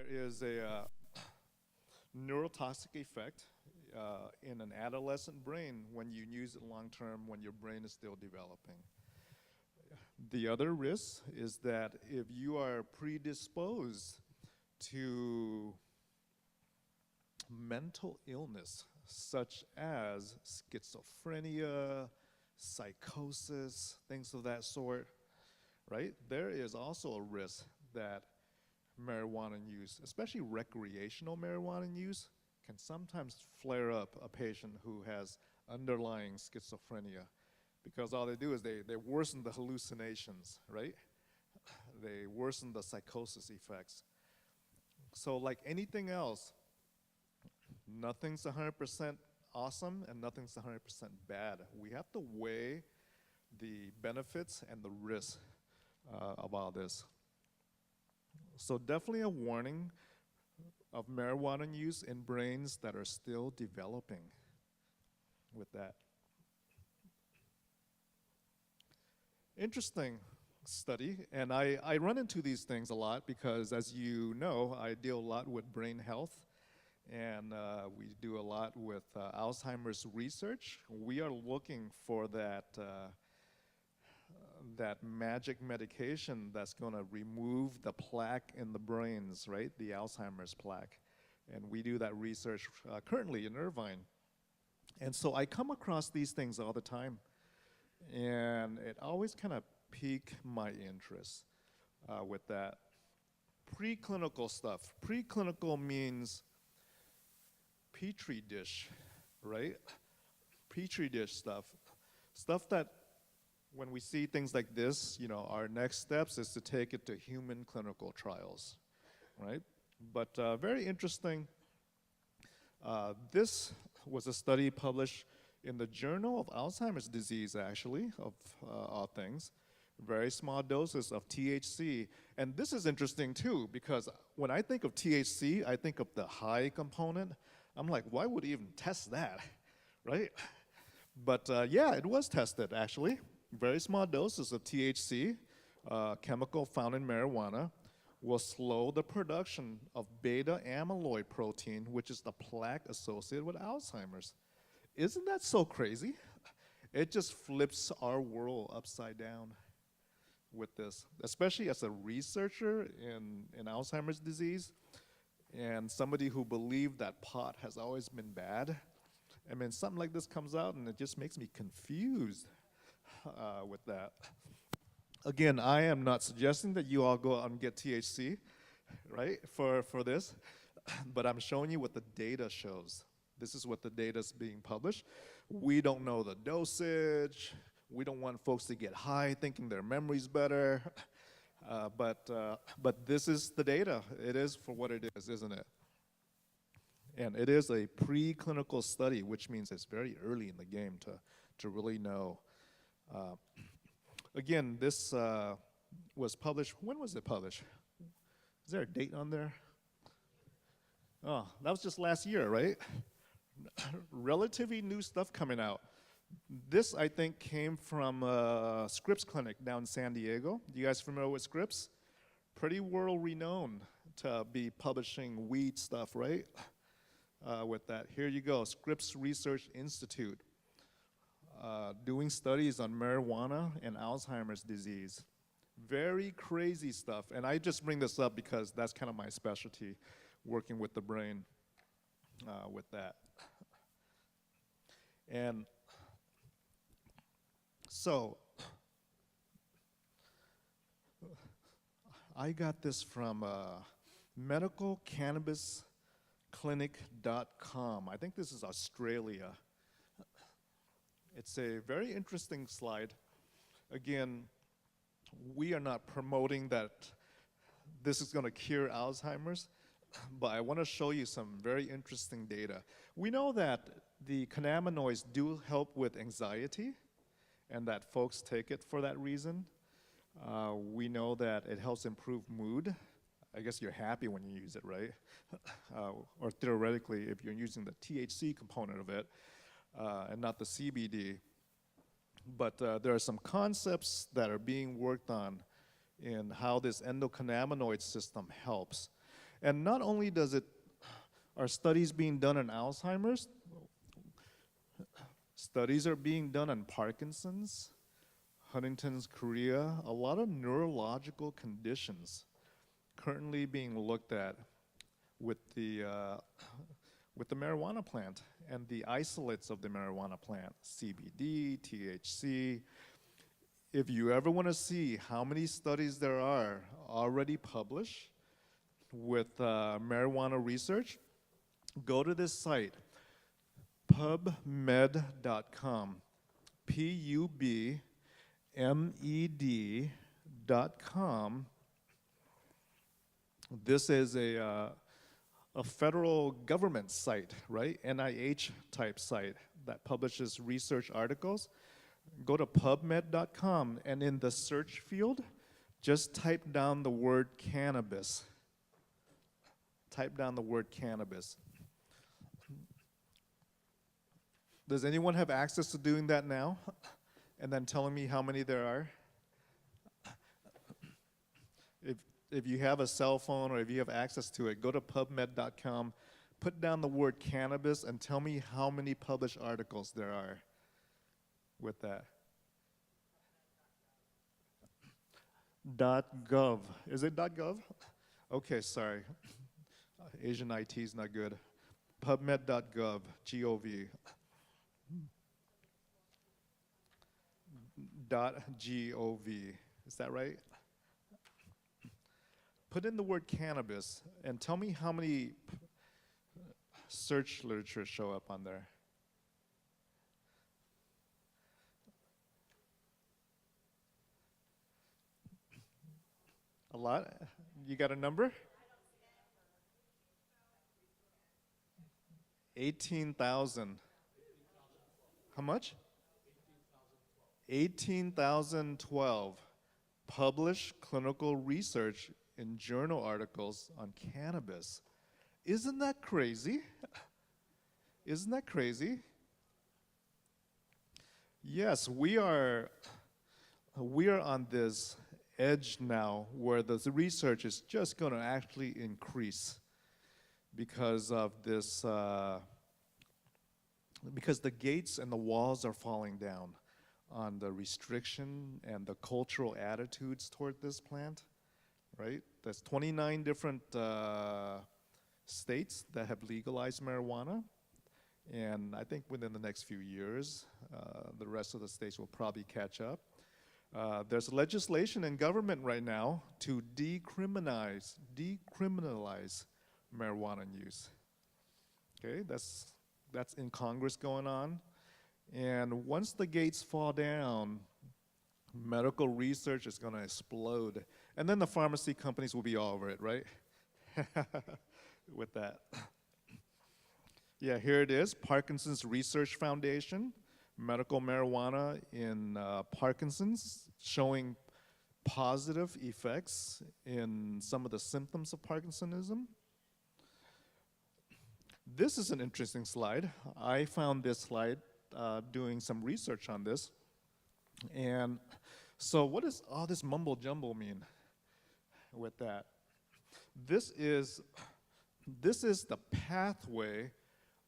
is a neurotoxic effect in an adolescent brain when you use it long term when your brain is still developing. The other risk is that if you are predisposed to mental illness, such as schizophrenia, psychosis, things of that sort, right? There is also a risk that marijuana use, especially recreational marijuana use, can sometimes flare up a patient who has underlying schizophrenia, because all they do is they worsen the hallucinations, right? They worsen the psychosis effects. So like anything else, nothing's 100% awesome and nothing's 100% bad. We have to weigh the benefits and the risks of all this. So definitely a warning of marijuana use in brains that are still developing with that. Interesting study, and I run into these things a lot because, as you know, I deal a lot with brain health, and we do a lot with Alzheimer's research. We are looking for that that magic medication that's going to remove the plaque in the brains, right? The Alzheimer's plaque. And we do that research currently in Irvine. And so I come across these things all the time. And it always kind of piques my interest with that. Preclinical stuff. Preclinical means petri dish, right? Petri dish stuff. Stuff that when we see things like this, you know, our next steps is to take it to human clinical trials, right? But very interesting. This was a study published in the Journal of Alzheimer's Disease, actually, of all things. Very small doses of THC. And this is interesting, too, because when I think of THC, I think of the high component. I'm like, why would you even test that, right? But yeah, it was tested, actually. Very small doses of THC, chemical found in marijuana, will slow the production of beta amyloid protein, which is the plaque associated with Alzheimer's. Isn't that so crazy? It just flips our world upside down with this, especially as a researcher in Alzheimer's disease and somebody who believed that pot has always been bad. I mean, something like this comes out and it just makes me confused with that. Again, I am not suggesting that you all go out and get THC, right, for this, but I'm showing you what the data shows. This is what the data is being published. We don't know the dosage. We don't want folks to get high thinking their memory's better, but this is the data. It is for what it is, isn't it? And it is a preclinical study, which means it's very early in the game to really know. Again, this was published, when was it published? Is there a date on there? Oh, that was just last year, right? Relatively new stuff coming out. This, I think, came from Scripps Clinic down in San Diego. You guys familiar with Scripps? Pretty world-renowned to be publishing weed stuff, right? With that, here you go, Scripps Research Institute. Doing studies on marijuana and Alzheimer's disease. Very crazy stuff. And I just bring this up because that's kind of my specialty, working with the brain with that. And so I got this from medicalcannabisclinic.com. I think this is Australia. It's a very interesting slide. Again, we are not promoting that this is going to cure Alzheimer's, but I want to show you some very interesting data. We know that the cannabinoids do help with anxiety, and that folks take it for that reason. We know that it helps improve mood. I guess you're happy when you use it, right? Or theoretically, if you're using the THC component of it, and not the CBD. But there are some concepts that are being worked on in how this endocannabinoid system helps. And not only are studies being done on Alzheimer's, studies are being done on Parkinson's, Huntington's chorea, a lot of neurological conditions currently being looked at with the marijuana plant and the isolates of the marijuana plant, CBD, THC. If you ever want to see how many studies there are already published with marijuana research, go to this site, pubmed.com, pubmed.com. This is a federal government site, right? NIH type site that publishes research articles. Go to pubmed.com, and in the search field, just type down the word cannabis. Type down the word cannabis. Does anyone have access to doing that now? And then telling me how many there are? If you have a cell phone or if you have access to it, go to pubmed.com, put down the word cannabis, and tell me how many published articles there are with that. .gov. Is it .gov? Okay, sorry. Asian IT is not good. PubMed.gov, G-O-V. .gov. Is that right? Put in the word cannabis and tell me how many search literature show up on there. A lot? You got a number? 18,000. How much? 18,012 published clinical research in journal articles on cannabis. Isn't that crazy? Isn't that crazy? Yes, we are on this edge now where the research is just going to actually increase because of this, because the gates and the walls are falling down on the restriction and the cultural attitudes toward this plant, right? There's 29 different states that have legalized marijuana, and I think within the next few years, the rest of the states will probably catch up. There's legislation in government right now to decriminalize marijuana use. Okay, that's in Congress going on. And once the gates fall down, medical research is going to explode. And then the pharmacy companies will be all over it, right? With that. Yeah, here it is, Parkinson's Research Foundation, medical marijuana in Parkinson's, showing positive effects in some of the symptoms of Parkinsonism. This is an interesting slide. I found this slide doing some research on this. And so what does all this mumbo jumbo mean with that? This is the pathway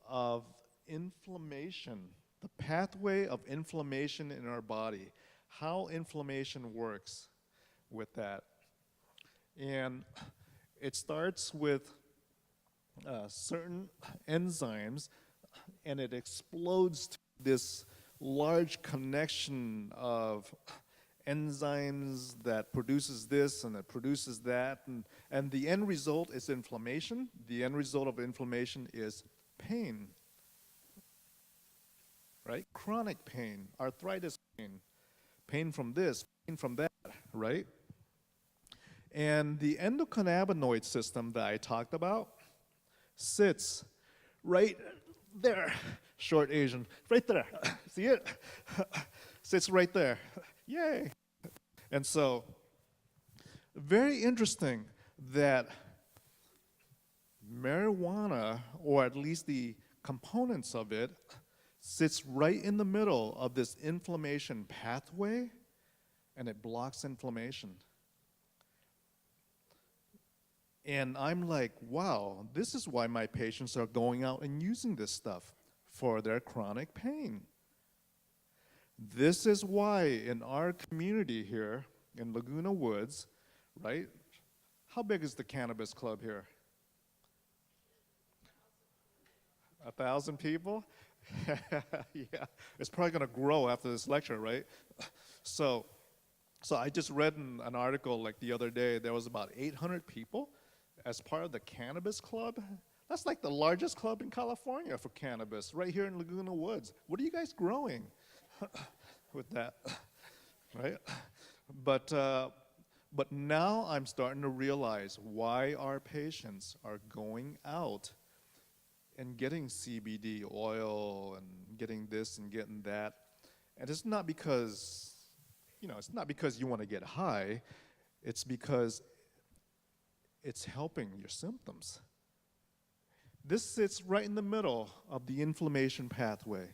of inflammation, the pathway of inflammation in our body, how inflammation works with that. And it starts with certain enzymes, and it explodes to this large connection of enzymes that produces this and that produces that, and the end result is inflammation. The end result of inflammation is pain, right? Chronic pain, arthritis pain, pain from this, pain from that, right? And the endocannabinoid system that I talked about sits right there. Short Asian, right there. See it? Sits right there. Yay. And so, very interesting that marijuana, or at least the components of it, sits right in the middle of this inflammation pathway, and it blocks inflammation. And I'm like, wow, this is why my patients are going out and using this stuff for their chronic pain. This is why in our community here in Laguna Woods, right? How big is the cannabis club here? 1,000 people? Yeah, it's probably going to grow after this lecture, right? So, so I just read an article like the other day, there was about 800 people as part of the cannabis club. That's like the largest club in California for cannabis, right here in Laguna Woods. What are you guys growing with that, right? But now I'm starting to realize why our patients are going out and getting CBD oil and getting this and getting that. And it's not because, it's not because you want to get high, it's because it's helping your symptoms. This sits right in the middle of the inflammation pathway.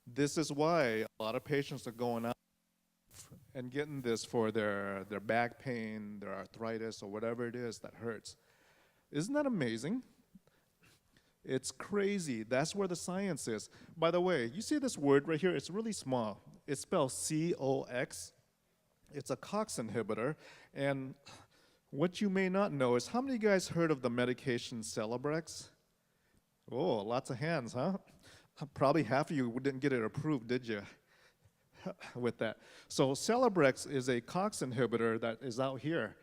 This is why a lot of patients are going out and getting this for their back pain, their arthritis, or whatever it is that hurts. Isn't that amazing? It's crazy. That's where the science is. By the way, you see this word right here? It's really small. It's spelled COX. It's a COX inhibitor. And what you may not know is, how many of you guys heard of the medication Celebrex? Oh, lots of hands, huh? Probably half of you didn't get it approved, did you? With that. So Celebrex is a COX inhibitor that is out here.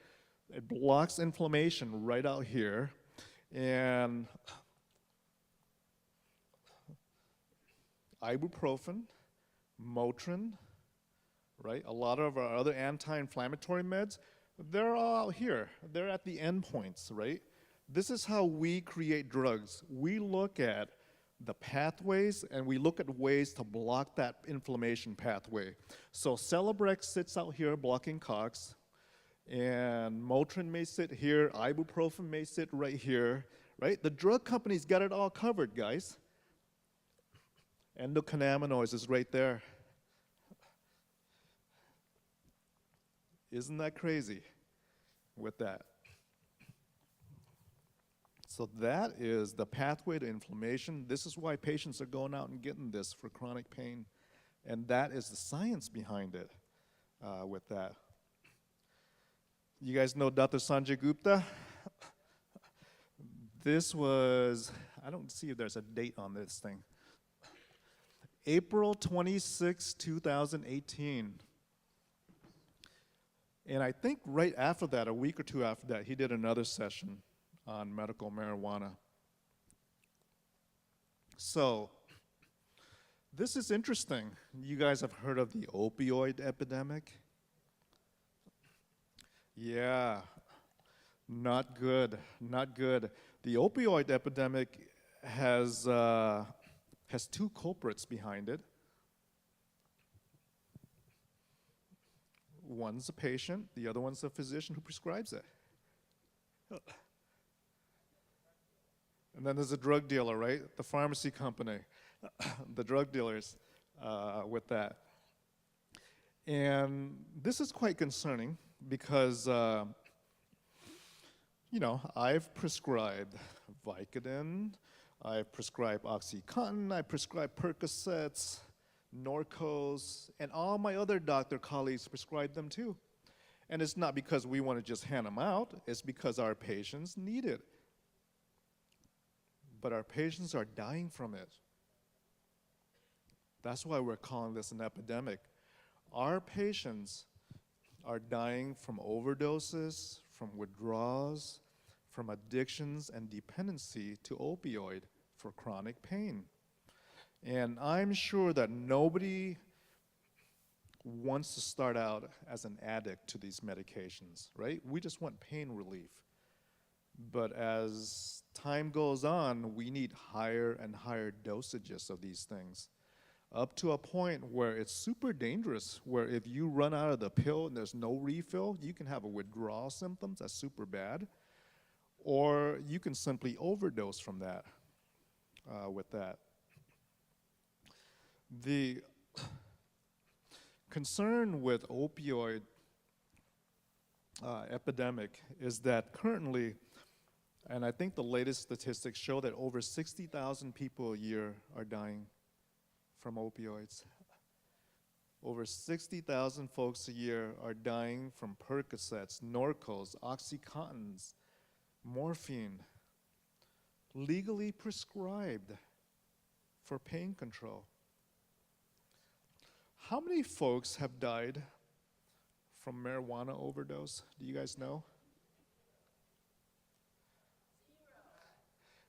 It blocks inflammation right out here. And ibuprofen, Motrin, right? A lot of our other anti-inflammatory meds, they're all out here. They're at the endpoints, right? This is how we create drugs. We look at the pathways and we look at ways to block that inflammation pathway. So Celebrex sits out here blocking COX, and Motrin may sit here, ibuprofen may sit right here, right? The drug companies got it all covered, guys. Endocannabinoids is right there. Isn't that crazy with that? So that is the pathway to inflammation. This is why patients are going out and getting this for chronic pain. And that is the science behind it with that. You guys know Dr. Sanjay Gupta? This was, I don't see if there's a date on this thing. April 26, 2018. And I think right after that, a week or two after that, he did another session on medical marijuana. So, this is interesting. You guys have heard of the opioid epidemic? Yeah, not good, not good. The opioid epidemic has two culprits behind it. One's a patient, the other one's a physician who prescribes it. And then there's a drug dealer, right? The pharmacy company, the drug dealers with that. And this is quite concerning because, I've prescribed Vicodin, I've prescribed OxyContin, I prescribed Percocets, Norcos, and all my other doctor colleagues prescribe them too. And it's not because we want to just hand them out, it's because our patients need it. But our patients are dying from it. That's why we're calling this an epidemic. Our patients are dying from overdoses, from withdrawals, from addictions and dependency to opioid for chronic pain. And I'm sure that nobody wants to start out as an addict to these medications, right? We just want pain relief. But as time goes on, we need higher and higher dosages of these things, up to a point where it's super dangerous, where if you run out of the pill and there's no refill, you can have a withdrawal symptoms that's super bad, or you can simply overdose from that, with that. The concern with opioid epidemic is that currently And I think the latest statistics show that over 60,000 people a year are dying from opioids. Over 60,000 folks a year are dying from Percocets, Norcos, Oxycontins, morphine, legally prescribed for pain control. How many folks have died from marijuana overdose? Do you guys know?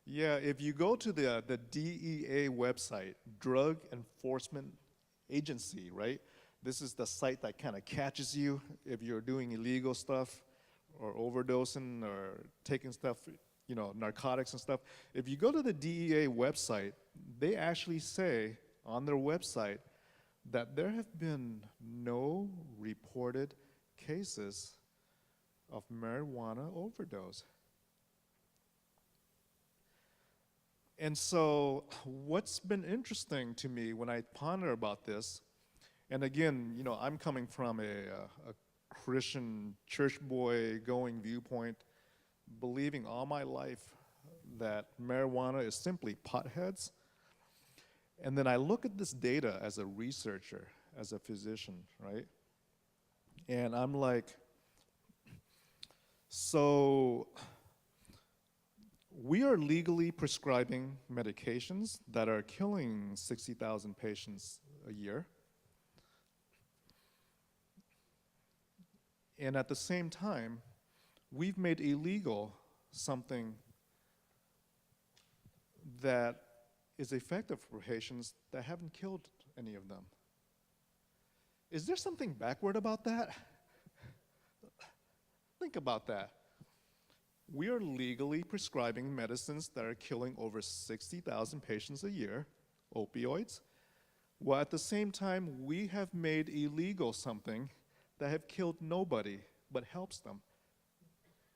Yeah, if you go to the DEA website, Drug Enforcement Agency, right? This is the site that kind of catches you if you're doing illegal stuff or overdosing or taking stuff, you know, narcotics and stuff. If you go to the DEA website, they actually say on their website that there have been no reported cases of marijuana overdose. And so what's been interesting to me when I ponder about this, and again, you know, I'm coming from a Christian church boy going viewpoint, believing all my life that marijuana is simply potheads. And then I look at this data as a researcher, as a physician, right? And I'm like, so we are legally prescribing medications that are killing 60,000 patients a year. And at the same time, we've made illegal something that is effective for patients that haven't killed any of them. Is there something backward about that? Think about that. We are legally prescribing medicines that are killing over 60,000 patients a year, opioids, while at the same time we have made illegal something that have killed nobody but helps them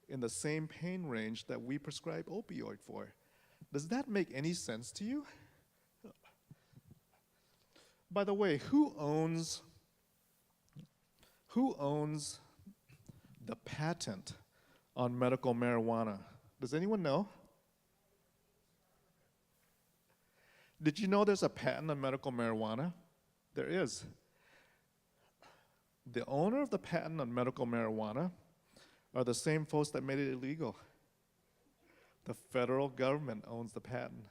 in the same pain range that we prescribe opioid for. Does that make any sense to you? By the way, who owns the patent on medical marijuana? Does anyone know? Did you know there's a patent on medical marijuana? There is. The owner of the patent on medical marijuana are the same folks that made it illegal. The federal government owns the patent.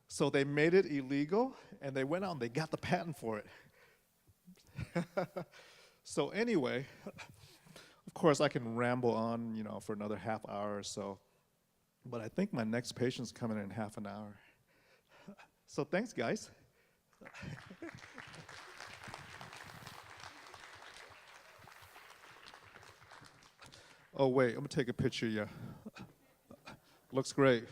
So they made it illegal, and they went out and they got the patent for it. So anyway, of course I can ramble on, you know, for another half hour or so, but I think my next patient's coming in half an hour. So thanks, guys. Oh wait, I'm gonna take a picture of you. Looks great.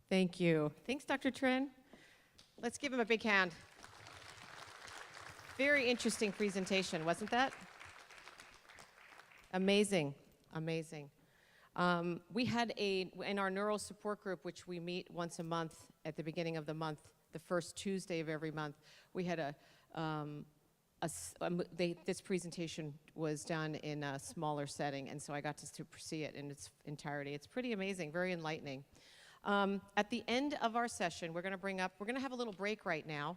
Thank you. Thanks, Dr. Trin. Let's give him a big hand. Very interesting presentation, wasn't that? Amazing, amazing. We had in our neural support group, which we meet once a month at the beginning of the month, the first Tuesday of every month, we had this presentation was done in a smaller setting, and so I got to see it in its entirety. It's pretty amazing, very enlightening. At the end of our session, we're going to have a little break right now.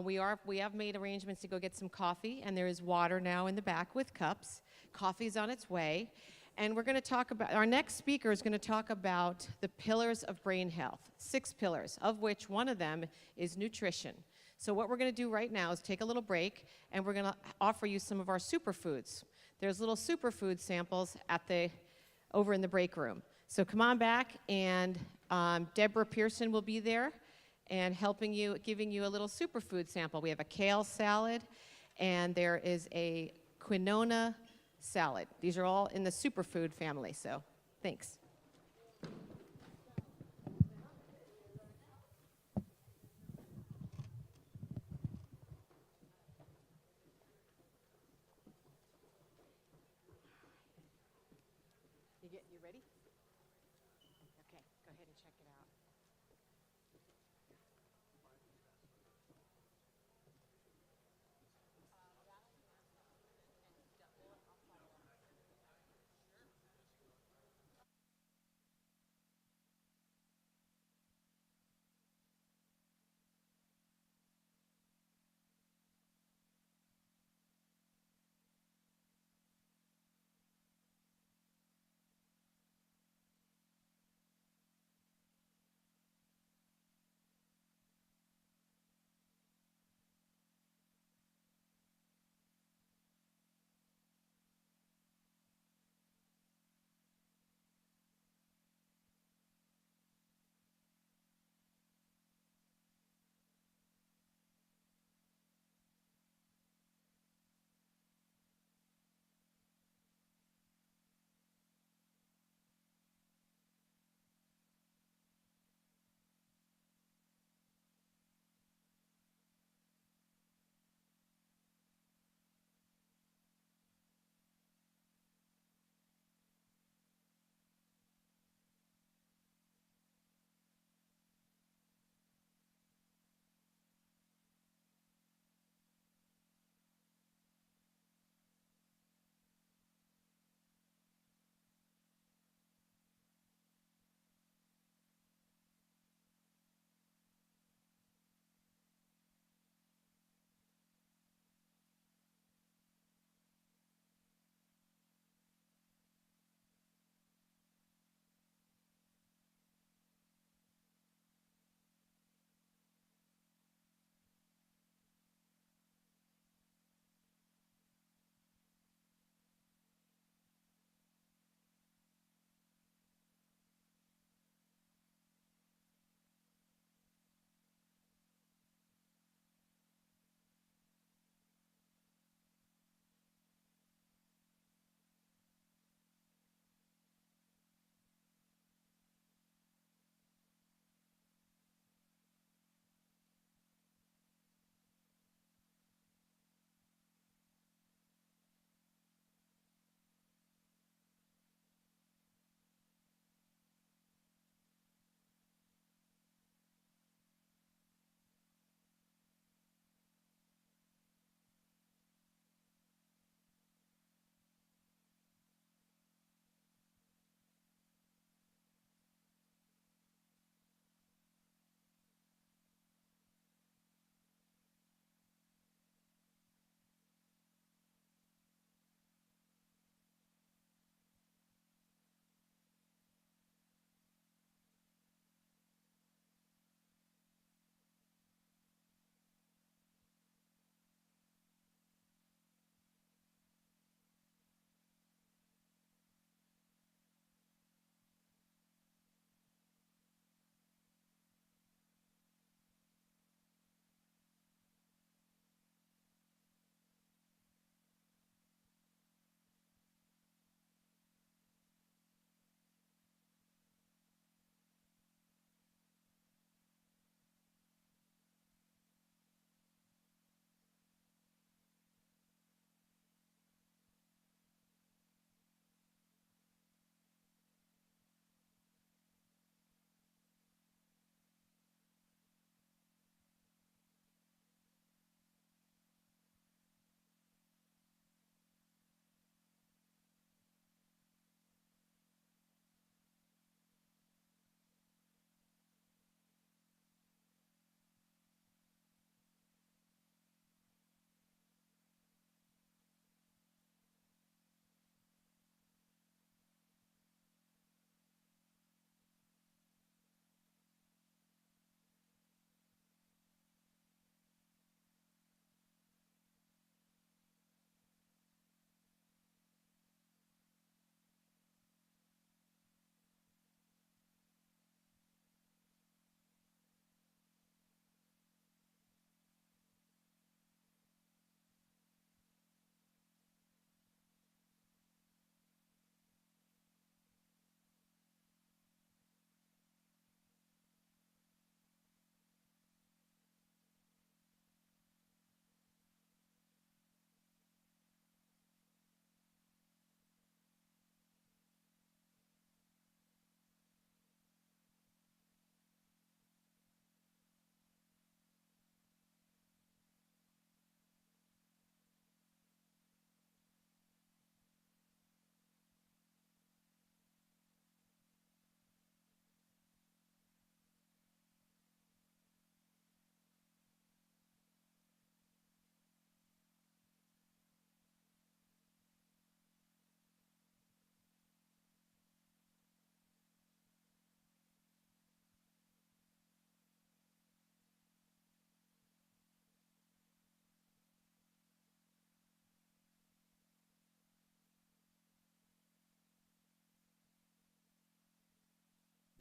We have made arrangements to go get some coffee, and there is water now in the back with cups. Coffee's on its way. And we're going to talk about, our next speaker is going to talk about the pillars of brain health, 6 pillars, of which one of them is nutrition. So what we're going to do right now is take a little break, and we're going to offer you some of our superfoods. There's little superfood samples over in the break room. So come on back, and Deborah Pearson will be there and giving you a little superfood sample. We have a kale salad, and there is a quinoa salad. These are all in the superfood family, so thanks. You ready? Okay, go ahead and check it out.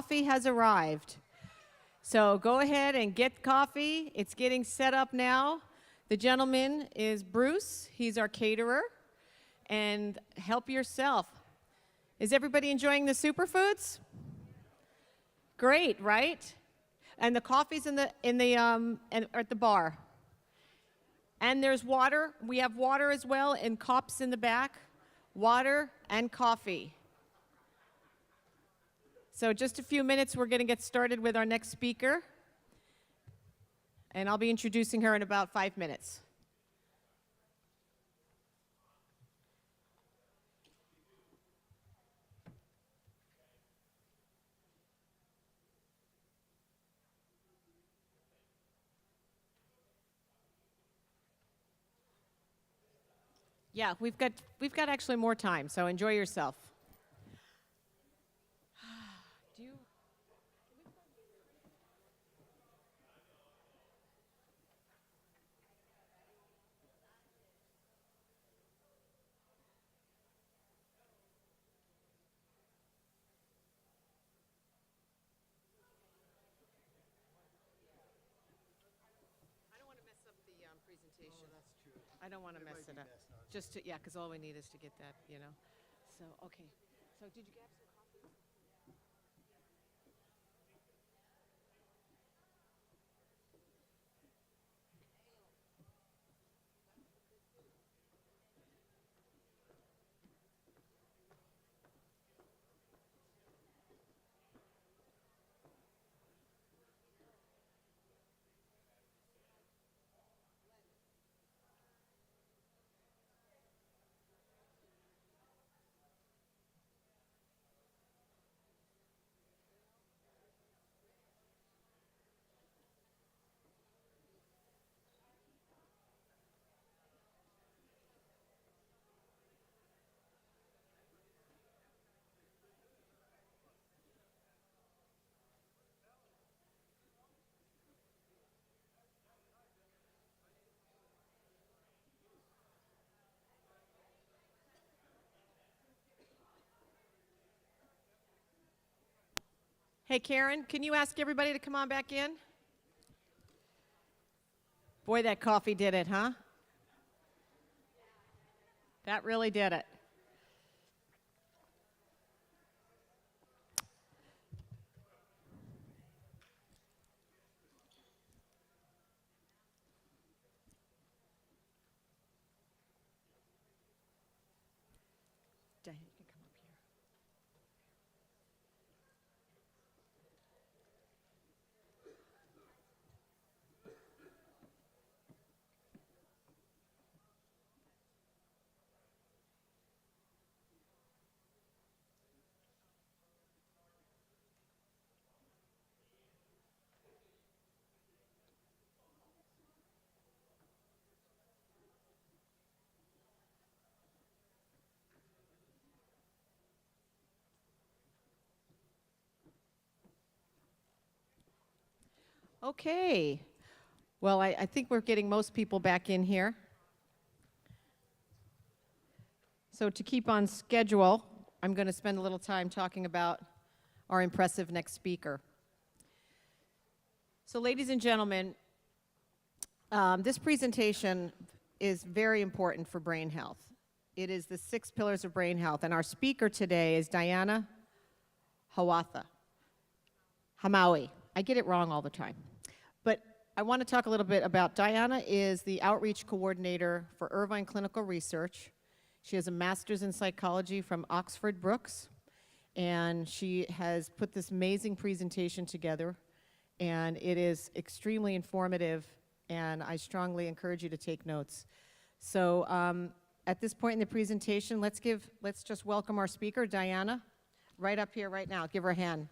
coffee has arrived. So go ahead and get coffee. It's getting set up now. The gentleman is Bruce. He's our caterer. And help yourself. Is everybody enjoying the superfoods? Great, right? And the coffee's at the bar. And there's water. We have water as well in cups in the back. Water and coffee. So just a few minutes, we're going to get started with our next speaker. And I'll be introducing her in about 5 minutes. Yeah, we've got actually more time, so enjoy yourself. I don't want to mess it up. Just to, yeah, because all we need is to get that, you know. So, okay. So, did you grab some coffee? Hey, Karen, can you ask everybody to come on back in? Boy, that coffee did it, huh? That really did it. Diane, you can come up here. Okay. Well, I think we're getting most people back in here. So to keep on schedule, I'm going to spend a little time talking about our impressive next speaker. So ladies and gentlemen, this presentation is very important for brain health. It is the 6 pillars of brain health, and our speaker today is Diana Hamaui. I get it wrong all the time. But I want to talk a little bit about Diana is the outreach coordinator for Irvine Clinical Research. She has a master's in psychology from Oxford Brookes, and she has put this amazing presentation together, and it is extremely informative, and I strongly encourage you to take notes. So at this point in the presentation, let's just welcome our speaker, Diana, right up here right now. Give her a hand.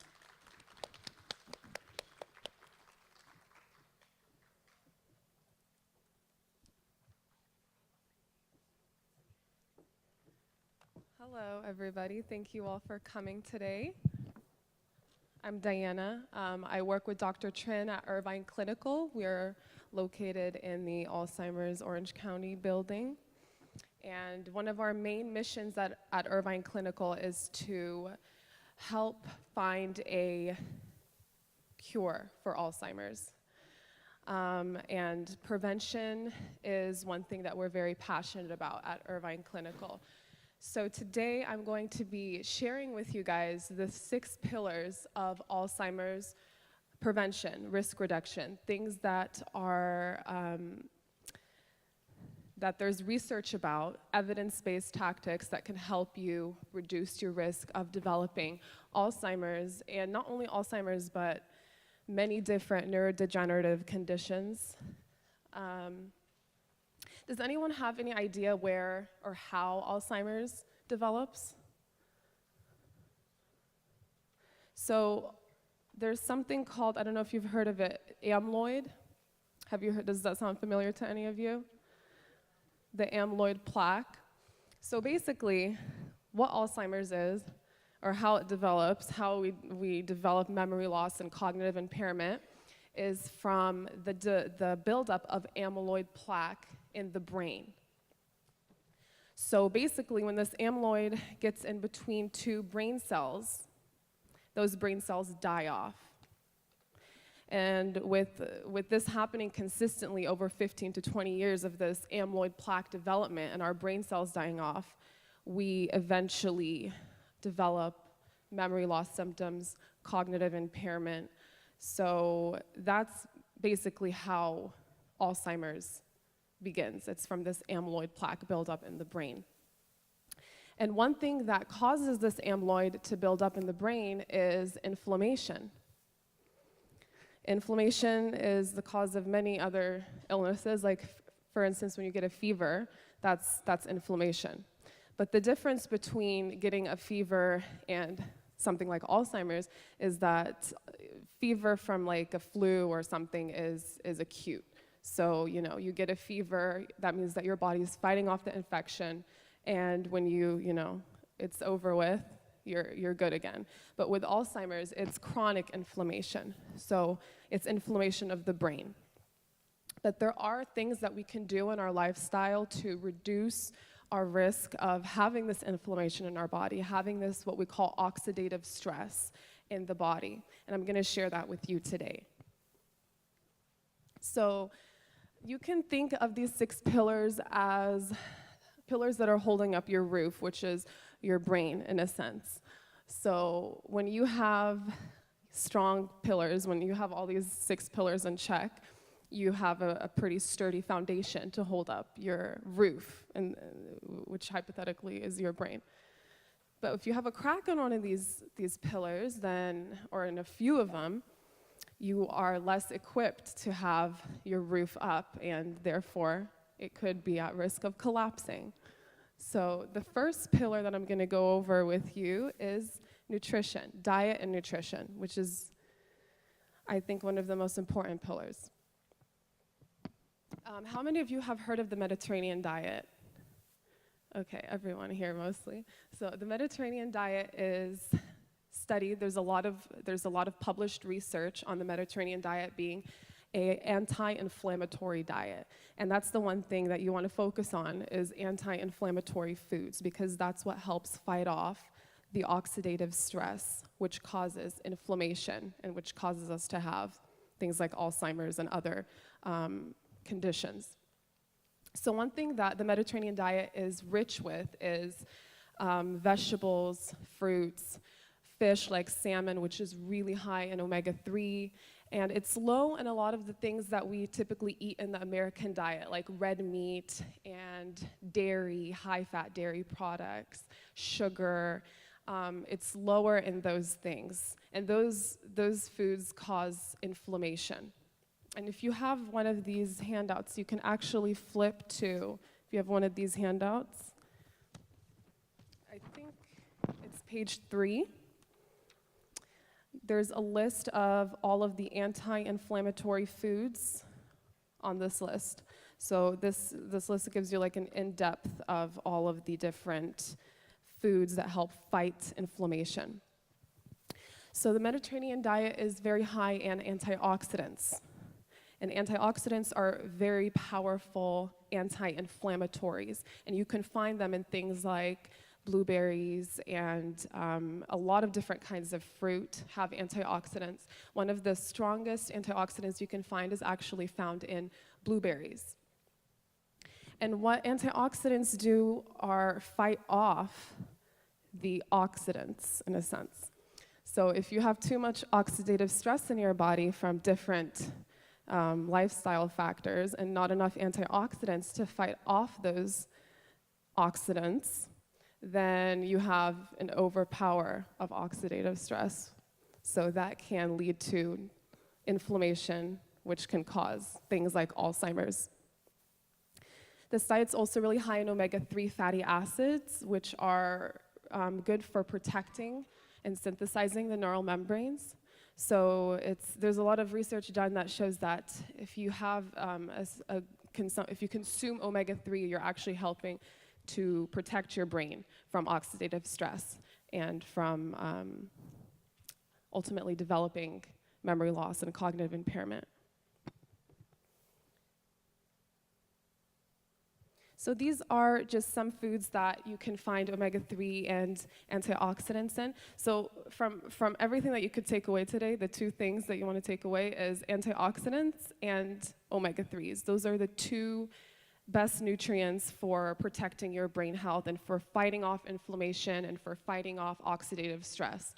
Hello, everybody. Thank you all for coming today. I'm Diana. I work with Dr. Trin at Irvine Clinical. We're located in the Alzheimer's Orange County building. And one of our main missions at Irvine Clinical is to help find a cure for Alzheimer's. And prevention is one thing that we're very passionate about at Irvine Clinical. So today I'm going to be sharing with you guys the 6 pillars of Alzheimer's prevention, risk reduction, things that are that there's research about, evidence-based tactics that can help you reduce your risk of developing Alzheimer's, and not only Alzheimer's, but many different neurodegenerative conditions. Does anyone have any idea where or how Alzheimer's develops? So there's something called, I don't know if you've heard of it, amyloid. Have you heard, does that sound familiar to any of you? The amyloid plaque. So basically, what Alzheimer's is, or how it develops, how we develop memory loss and cognitive impairment, is from the buildup of amyloid plaque in the brain. So basically, when this amyloid gets in between 2 brain cells, those brain cells die off. And with this happening consistently over 15 to 20 years of this amyloid plaque development and our brain cells dying off, we eventually develop memory loss symptoms, cognitive impairment. So that's basically how Alzheimer's begins. It's from this amyloid plaque buildup in the brain. And one thing that causes this amyloid to build up in the brain is inflammation. Inflammation is the cause of many other illnesses, like for instance, when you get a fever, that's inflammation. But the difference between getting a fever and something like Alzheimer's is that fever from like a flu or something is acute. So, you know, you get a fever, that means that your body's fighting off the infection, and when it's over with, you're good again. But with Alzheimer's, it's chronic inflammation. So it's inflammation of the brain. But there are things that we can do in our lifestyle to reduce our risk of having this inflammation in our body, having this what we call oxidative stress in the body. And I'm gonna share that with you today. So you can think of these 6 pillars as pillars that are holding up your roof, which is your brain in a sense. So when you have strong pillars, when you have all these 6 pillars in check, you have a pretty sturdy foundation to hold up your roof, and which hypothetically is your brain. But if you have a crack on one of these pillars, then, or in a few of them, you are less equipped to have your roof up, and therefore it could be at risk of collapsing. So the first pillar that I'm going to go over with you is nutrition, diet and nutrition, which is, I think, one of the most important pillars. How many of you have heard of the Mediterranean diet? Okay, everyone here mostly. So the Mediterranean diet is studied. There's a lot of published research on the Mediterranean diet being an anti-inflammatory diet. And that's the one thing that you want to focus on is anti-inflammatory foods, because that's what helps fight off the oxidative stress, which causes inflammation and which causes us to have things like Alzheimer's and other conditions. So one thing that the Mediterranean diet is rich with is vegetables, fruits, fish like salmon, which is really high in omega-3, and it's low in a lot of the things that we typically eat in the American diet, like red meat and dairy, high-fat dairy products, sugar. It's lower in those things, and those foods cause inflammation. And if you have one of these handouts, you can actually flip to, if you have one of these handouts, I think it's page 3. There's a list of all of the anti-inflammatory foods on this list. So this list gives you like an in-depth of all of the different foods that help fight inflammation. So the Mediterranean diet is very high in antioxidants. And antioxidants are very powerful anti-inflammatories. And you can find them in things like blueberries, and a lot of different kinds of fruit have antioxidants. One of the strongest antioxidants you can find is actually found in blueberries. And what antioxidants do are fight off the oxidants, in a sense. So if you have too much oxidative stress in your body from different lifestyle factors and not enough antioxidants to fight off those oxidants, then you have an overpower of oxidative stress. So that can lead to inflammation, which can cause things like Alzheimer's. This diet's also really high in omega-3 fatty acids, which are good for protecting and synthesizing the neural membranes. So there's a lot of research done that shows that if you have if you consume omega-3, you're actually helping to protect your brain from oxidative stress and from ultimately developing memory loss and cognitive impairment. So these are just some foods that you can find omega-3 and antioxidants in. So from everything that you could take away today, the two things that you want to take away is antioxidants and omega-3s. Those are the two best nutrients for protecting your brain health and for fighting off inflammation and for fighting off oxidative stress.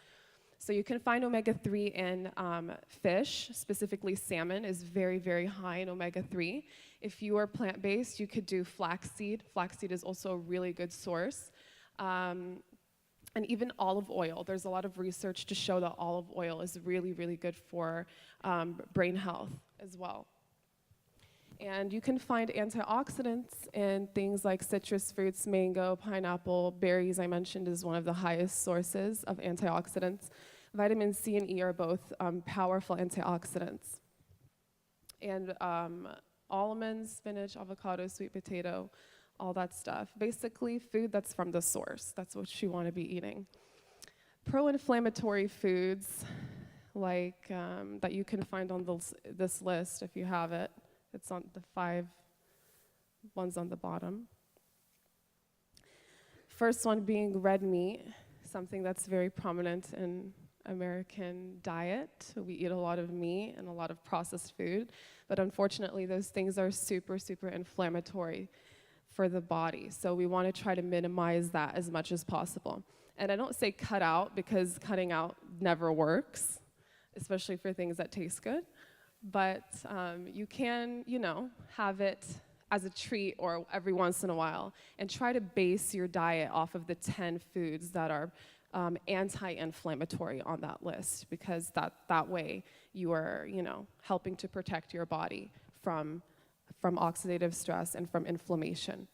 So you can find omega-3 in fish, specifically salmon is very, very high in omega-3. If you are plant-based, you could do flaxseed. Flaxseed is also a really good source. And even olive oil. There's a lot of research to show that olive oil is really, really good for brain health as well. And you can find antioxidants in things like citrus fruits, mango, pineapple, berries, I mentioned, is one of the highest sources of antioxidants. Vitamin C and E are both powerful antioxidants. And almonds, spinach, avocado, sweet potato, all that stuff. Basically, food that's from the source. That's what you want to be eating. Pro-inflammatory foods, like that you can find on this list if you have it. It's on the 5 ones on the bottom. First one being red meat, something that's very prominent in American diet. We eat a lot of meat and a lot of processed food, but unfortunately those things are super, super inflammatory for the body. So we want to try to minimize that as much as possible. And I don't say cut out because cutting out never works, especially for things that taste good. But you can, have it as a treat or every once in a while and try to base your diet off of the 10 foods that are anti-inflammatory on that list, because that way you are, helping to protect your body from oxidative stress and from inflammation.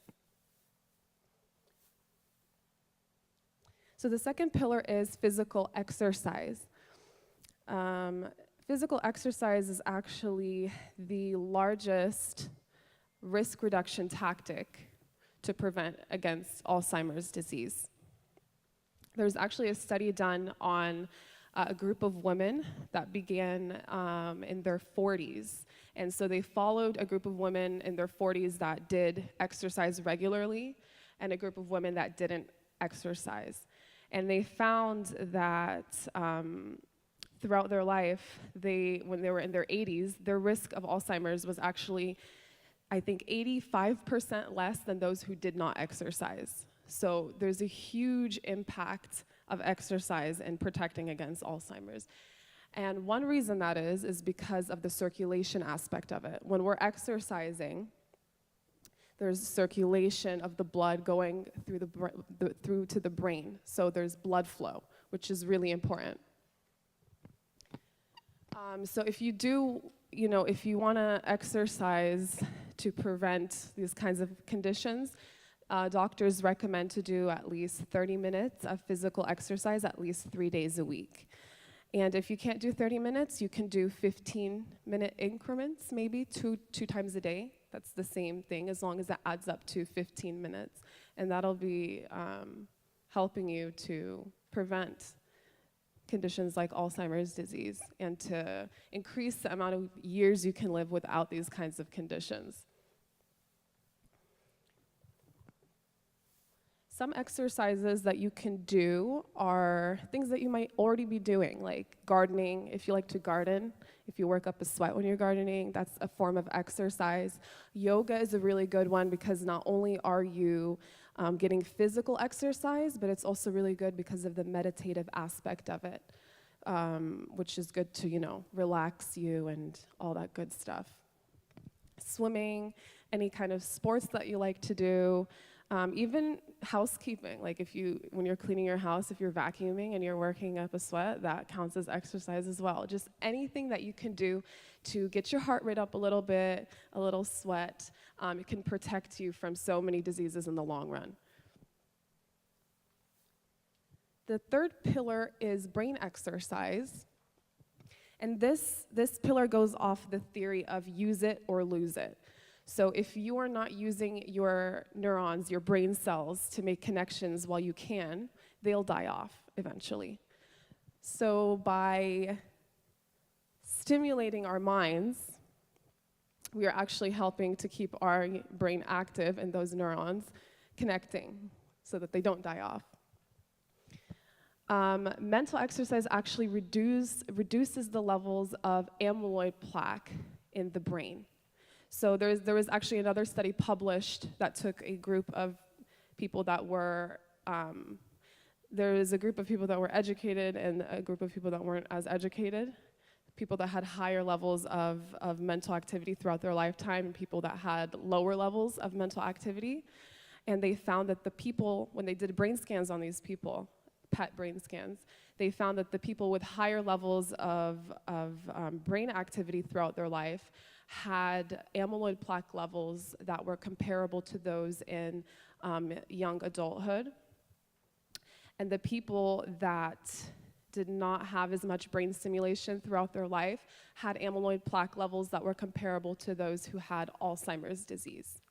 So the second pillar is physical exercise. Physical exercise is actually the largest risk reduction tactic to prevent against Alzheimer's disease. There's actually a study done on a group of women that began in their 40s. And so they followed a group of women in their 40s that did exercise regularly and a group of women that didn't exercise. And they found that throughout their life, when they were in their 80s, their risk of Alzheimer's was actually, I think, 85% less than those who did not exercise. So there's a huge impact of exercise in protecting against Alzheimer's. And one reason that is because of the circulation aspect of it. When we're exercising, there's circulation of the blood going through to the brain. So there's blood flow, which is really important. So if you do, if you want to exercise to prevent these kinds of conditions, doctors recommend to do at least 30 minutes of physical exercise at least 3 days a week. And if you can't do 30 minutes, you can do 15-minute increments, maybe two times a day. That's the same thing, as long as that adds up to 15 minutes. And that'll be helping you to prevent conditions like Alzheimer's disease and to increase the amount of years you can live without these kinds of conditions. Some exercises that you can do are things that you might already be doing, like gardening. If you like to garden, if you work up a sweat when you're gardening, that's a form of exercise. Yoga is a really good one because not only are you getting physical exercise, but it's also really good because of the meditative aspect of it, which is good to, relax you and all that good stuff. Swimming, any kind of sports that you like to do, even housekeeping, like when you're cleaning your house, if you're vacuuming and you're working up a sweat, that counts as exercise as well. Just anything that you can do to get your heart rate up a little bit, a little sweat, it can protect you from so many diseases in the long run. The third pillar is brain exercise. And this pillar goes off the theory of use it or lose it. So if you are not using your neurons, your brain cells, to make connections while you can, they'll die off eventually. So by stimulating our minds, we are actually helping to keep our brain active and those neurons connecting so that they don't die off. Mental exercise actually reduces the levels of amyloid plaque in the brain. So there was actually another study published that took a group of people that were, there was a group of people that were educated and a group of people that weren't as educated, people that had higher levels of mental activity throughout their lifetime and people that had lower levels of mental activity. And they found that the people, when they did brain scans on these people, PET brain scans, they found that the people with higher levels of brain activity throughout their life had amyloid plaque levels that were comparable to those in young adulthood. And the people that did not have as much brain stimulation throughout their life had amyloid plaque levels that were comparable to those who had Alzheimer's disease.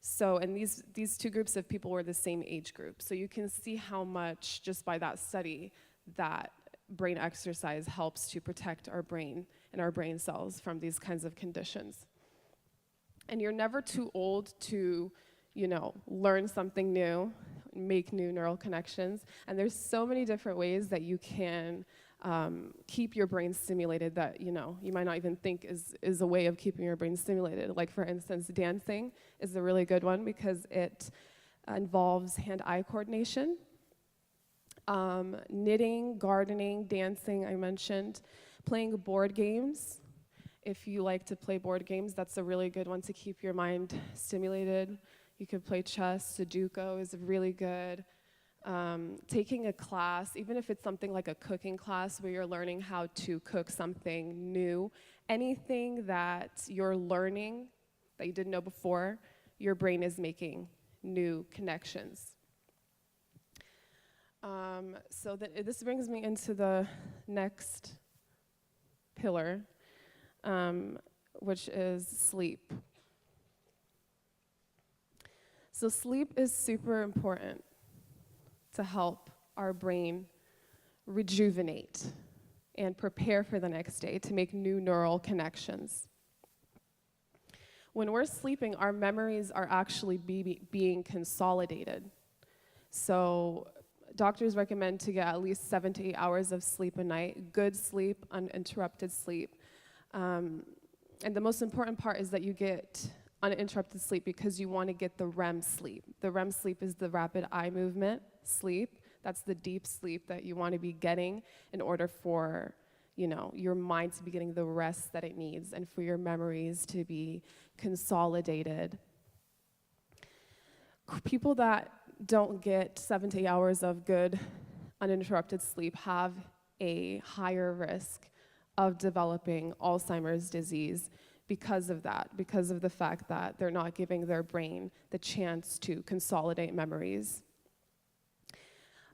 So, and these two groups of people were the same age group. So you can see how much, just by that study, that brain exercise helps to protect our brain and our brain cells from these kinds of conditions. And you're never too old to, learn something new, make new neural connections. And there's so many different ways that you can keep your brain stimulated that, you might not even think is a way of keeping your brain stimulated. Like, for instance, dancing is a really good one because it involves hand-eye coordination. Knitting, gardening, dancing, I mentioned. Playing board games. If you like to play board games, that's a really good one to keep your mind stimulated. You could play chess. Sudoku is really good. Taking a class, even if it's something like a cooking class where you're learning how to cook something new, anything that you're learning that you didn't know before, your brain is making new connections. So this brings me into the next pillar, which is sleep. So sleep is super important to help our brain rejuvenate and prepare for the next day to make new neural connections. When we're sleeping, our memories are actually being consolidated. So doctors recommend to get at least 7 to 8 hours of sleep a night, good sleep, uninterrupted sleep. And the most important part is that you get uninterrupted sleep because you want to get the REM sleep. The REM sleep is the rapid eye movement sleep. That's the deep sleep that you want to be getting in order for, your mind to be getting the rest that it needs and for your memories to be consolidated. People that don't get 7 to 8 hours of good uninterrupted sleep have a higher risk of developing Alzheimer's disease because of that, because of the fact that they're not giving their brain the chance to consolidate memories.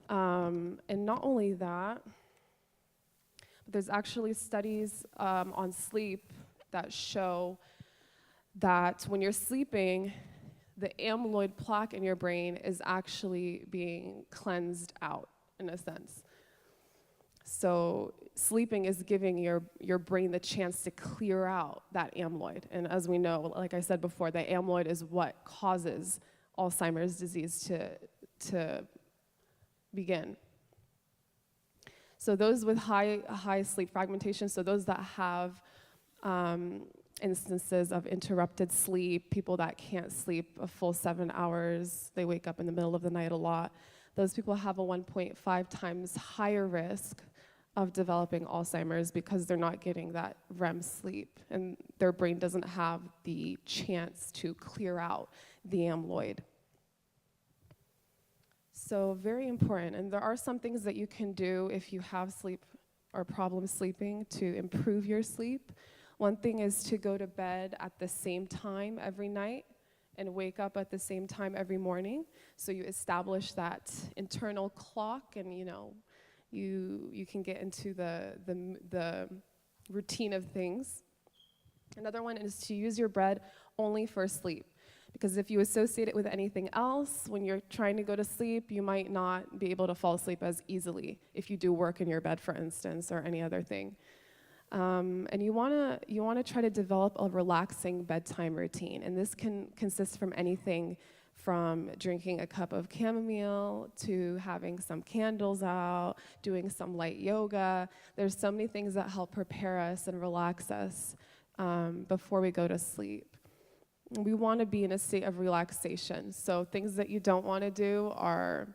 And not only that, but there's actually studies on sleep that show that when you're sleeping, the amyloid plaque in your brain is actually being cleansed out, in a sense. So sleeping is giving your brain the chance to clear out that amyloid. And as we know, like I said before, the amyloid is what causes Alzheimer's disease to begin. So those with high sleep fragmentation, so those that have instances of interrupted sleep, people that can't sleep a full 7 hours, they wake up in the middle of the night a lot, those people have a 1.5 times higher risk of developing Alzheimer's because they're not getting that REM sleep and their brain doesn't have the chance to clear out the amyloid. So very important, and there are some things that you can do if you have sleep or problems sleeping to improve your sleep. One thing is to go to bed at the same time every night and wake up at the same time every morning. So you establish that internal clock and you can get into the routine of things. Another one is to use your bed only for sleep. Because if you associate it with anything else, when you're trying to go to sleep, you might not be able to fall asleep as easily if you do work in your bed, for instance, or any other thing. And you wanna try to develop a relaxing bedtime routine. And this can consist from anything from drinking a cup of chamomile to having some candles out, doing some light yoga. There's so many things that help prepare us and relax us before we go to sleep. We want to be in a state of relaxation. So things that you don't want to do are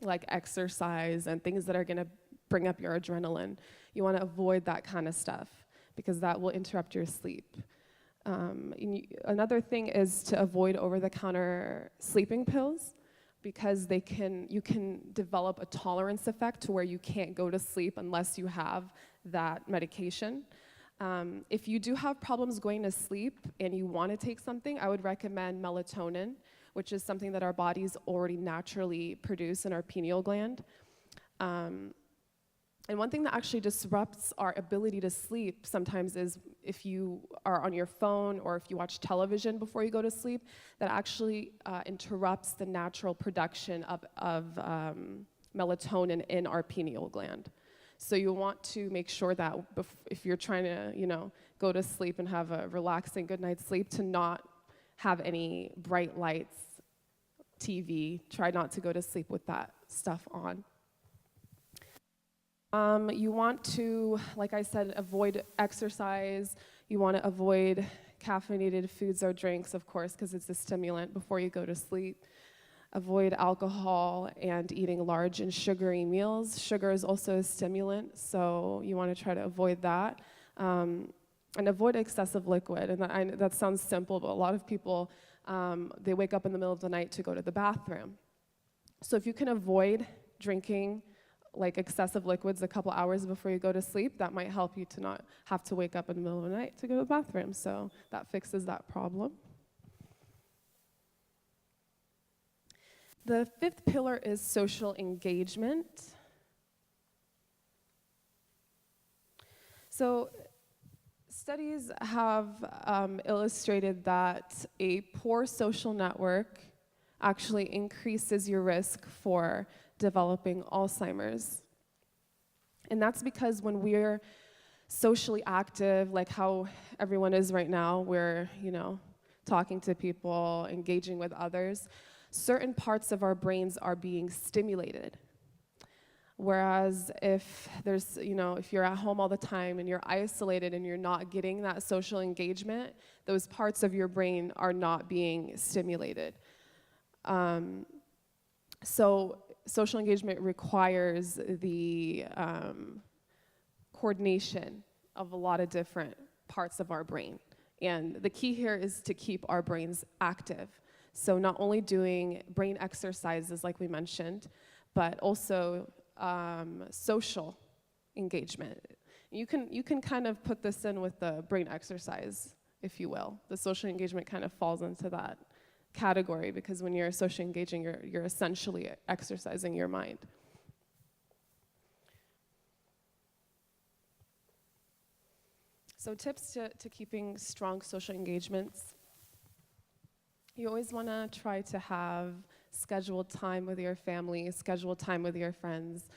like exercise and things that are going to bring up your adrenaline. You want to avoid that kind of stuff because that will interrupt your sleep. Another thing is to avoid over-the-counter sleeping pills because you can develop a tolerance effect to where you can't go to sleep unless you have that medication. If you do have problems going to sleep and you want to take something, I would recommend melatonin, which is something that our bodies already naturally produce in our pineal gland. And one thing that actually disrupts our ability to sleep sometimes is if you are on your phone or if you watch television before you go to sleep, that actually interrupts the natural production of melatonin in our pineal gland. So you want to make sure that if you're trying to, go to sleep and have a relaxing good night's sleep, to not have any bright lights, TV. Try not to go to sleep with that stuff on. You want to, like I said, avoid exercise. You want to avoid caffeinated foods or drinks, of course, because it's a stimulant before you go to sleep. Avoid alcohol and eating large and sugary meals. Sugar is also a stimulant, so you want to try to avoid that. And avoid excessive liquid. And that sounds simple, but a lot of people, they wake up in the middle of the night to go to the bathroom. So if you can avoid drinking like excessive liquids a couple hours before you go to sleep, that might help you to not have to wake up in the middle of the night to go to the bathroom. So that fixes that problem. The fifth pillar is social engagement. So studies have illustrated that a poor social network actually increases your risk for developing Alzheimer's. And that's because when we're socially active, like how everyone is right now, we're, talking to people, engaging with others, certain parts of our brains are being stimulated. Whereas if there's, if you're at home all the time and you're isolated and you're not getting that social engagement, those parts of your brain are not being stimulated. So social engagement requires the coordination of a lot of different parts of our brain. And the key here is to keep our brains active. So not only doing brain exercises like we mentioned, but also social engagement. You can kind of put this in with the brain exercise, if you will. The social engagement kind of falls into that category because when you're socially engaging, you're essentially exercising your mind. So tips to keeping strong social engagements. You always want to try to have scheduled time with your family, scheduled time with your friends.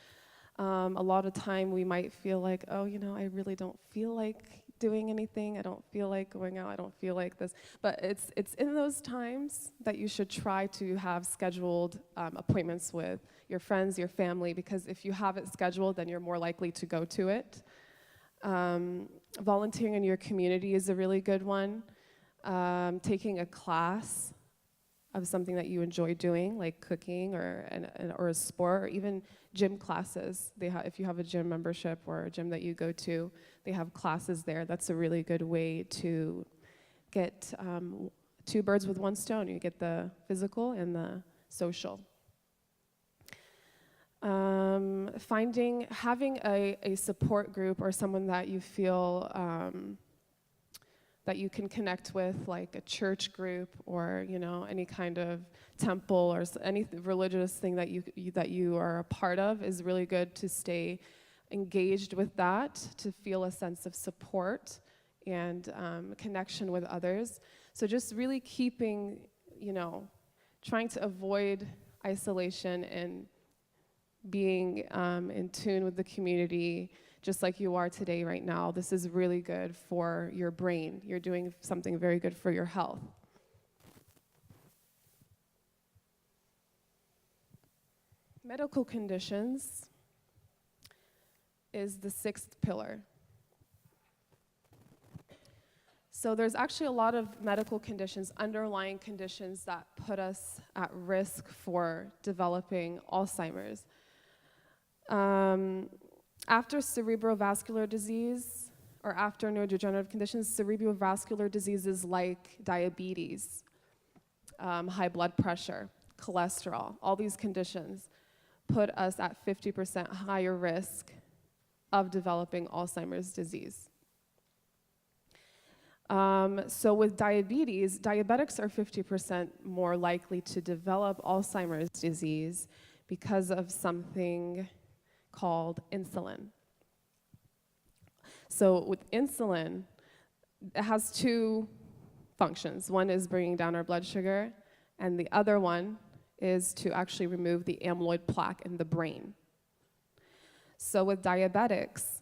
A lot of time we might feel like, I really don't feel like doing anything. I don't feel like going out. I don't feel like this. But it's in those times that you should try to have scheduled appointments with your friends, your family, because if you have it scheduled, then you're more likely to go to it. Volunteering in your community is a really good one. Taking a class of something that you enjoy doing, like cooking or a sport, or even gym classes. If you have a gym membership or a gym that you go to, they have classes there. That's a really good way to get two birds with one stone. You get the physical and the social. Having a support group or someone that you feel that you can connect with, like a church group or any kind of temple or any religious thing that you are a part of, is really good to stay engaged with that, to feel a sense of support and connection with others. So just really keeping, trying to avoid isolation and being in tune with the community, just like you are today right now. This is really good for your brain. You're doing something very good for your health. Medical conditions is the sixth pillar. So there's actually a lot of medical conditions, underlying conditions that put us at risk for developing Alzheimer's. After cerebrovascular disease, or after neurodegenerative conditions, cerebrovascular diseases like diabetes, high blood pressure, cholesterol, all these conditions put us at 50% higher risk of developing Alzheimer's disease. So with diabetes, diabetics are 50% more likely to develop Alzheimer's disease because of something called insulin. So with insulin, it has two functions. One is bringing down our blood sugar, and the other one is to actually remove the amyloid plaque in the brain. So with diabetics,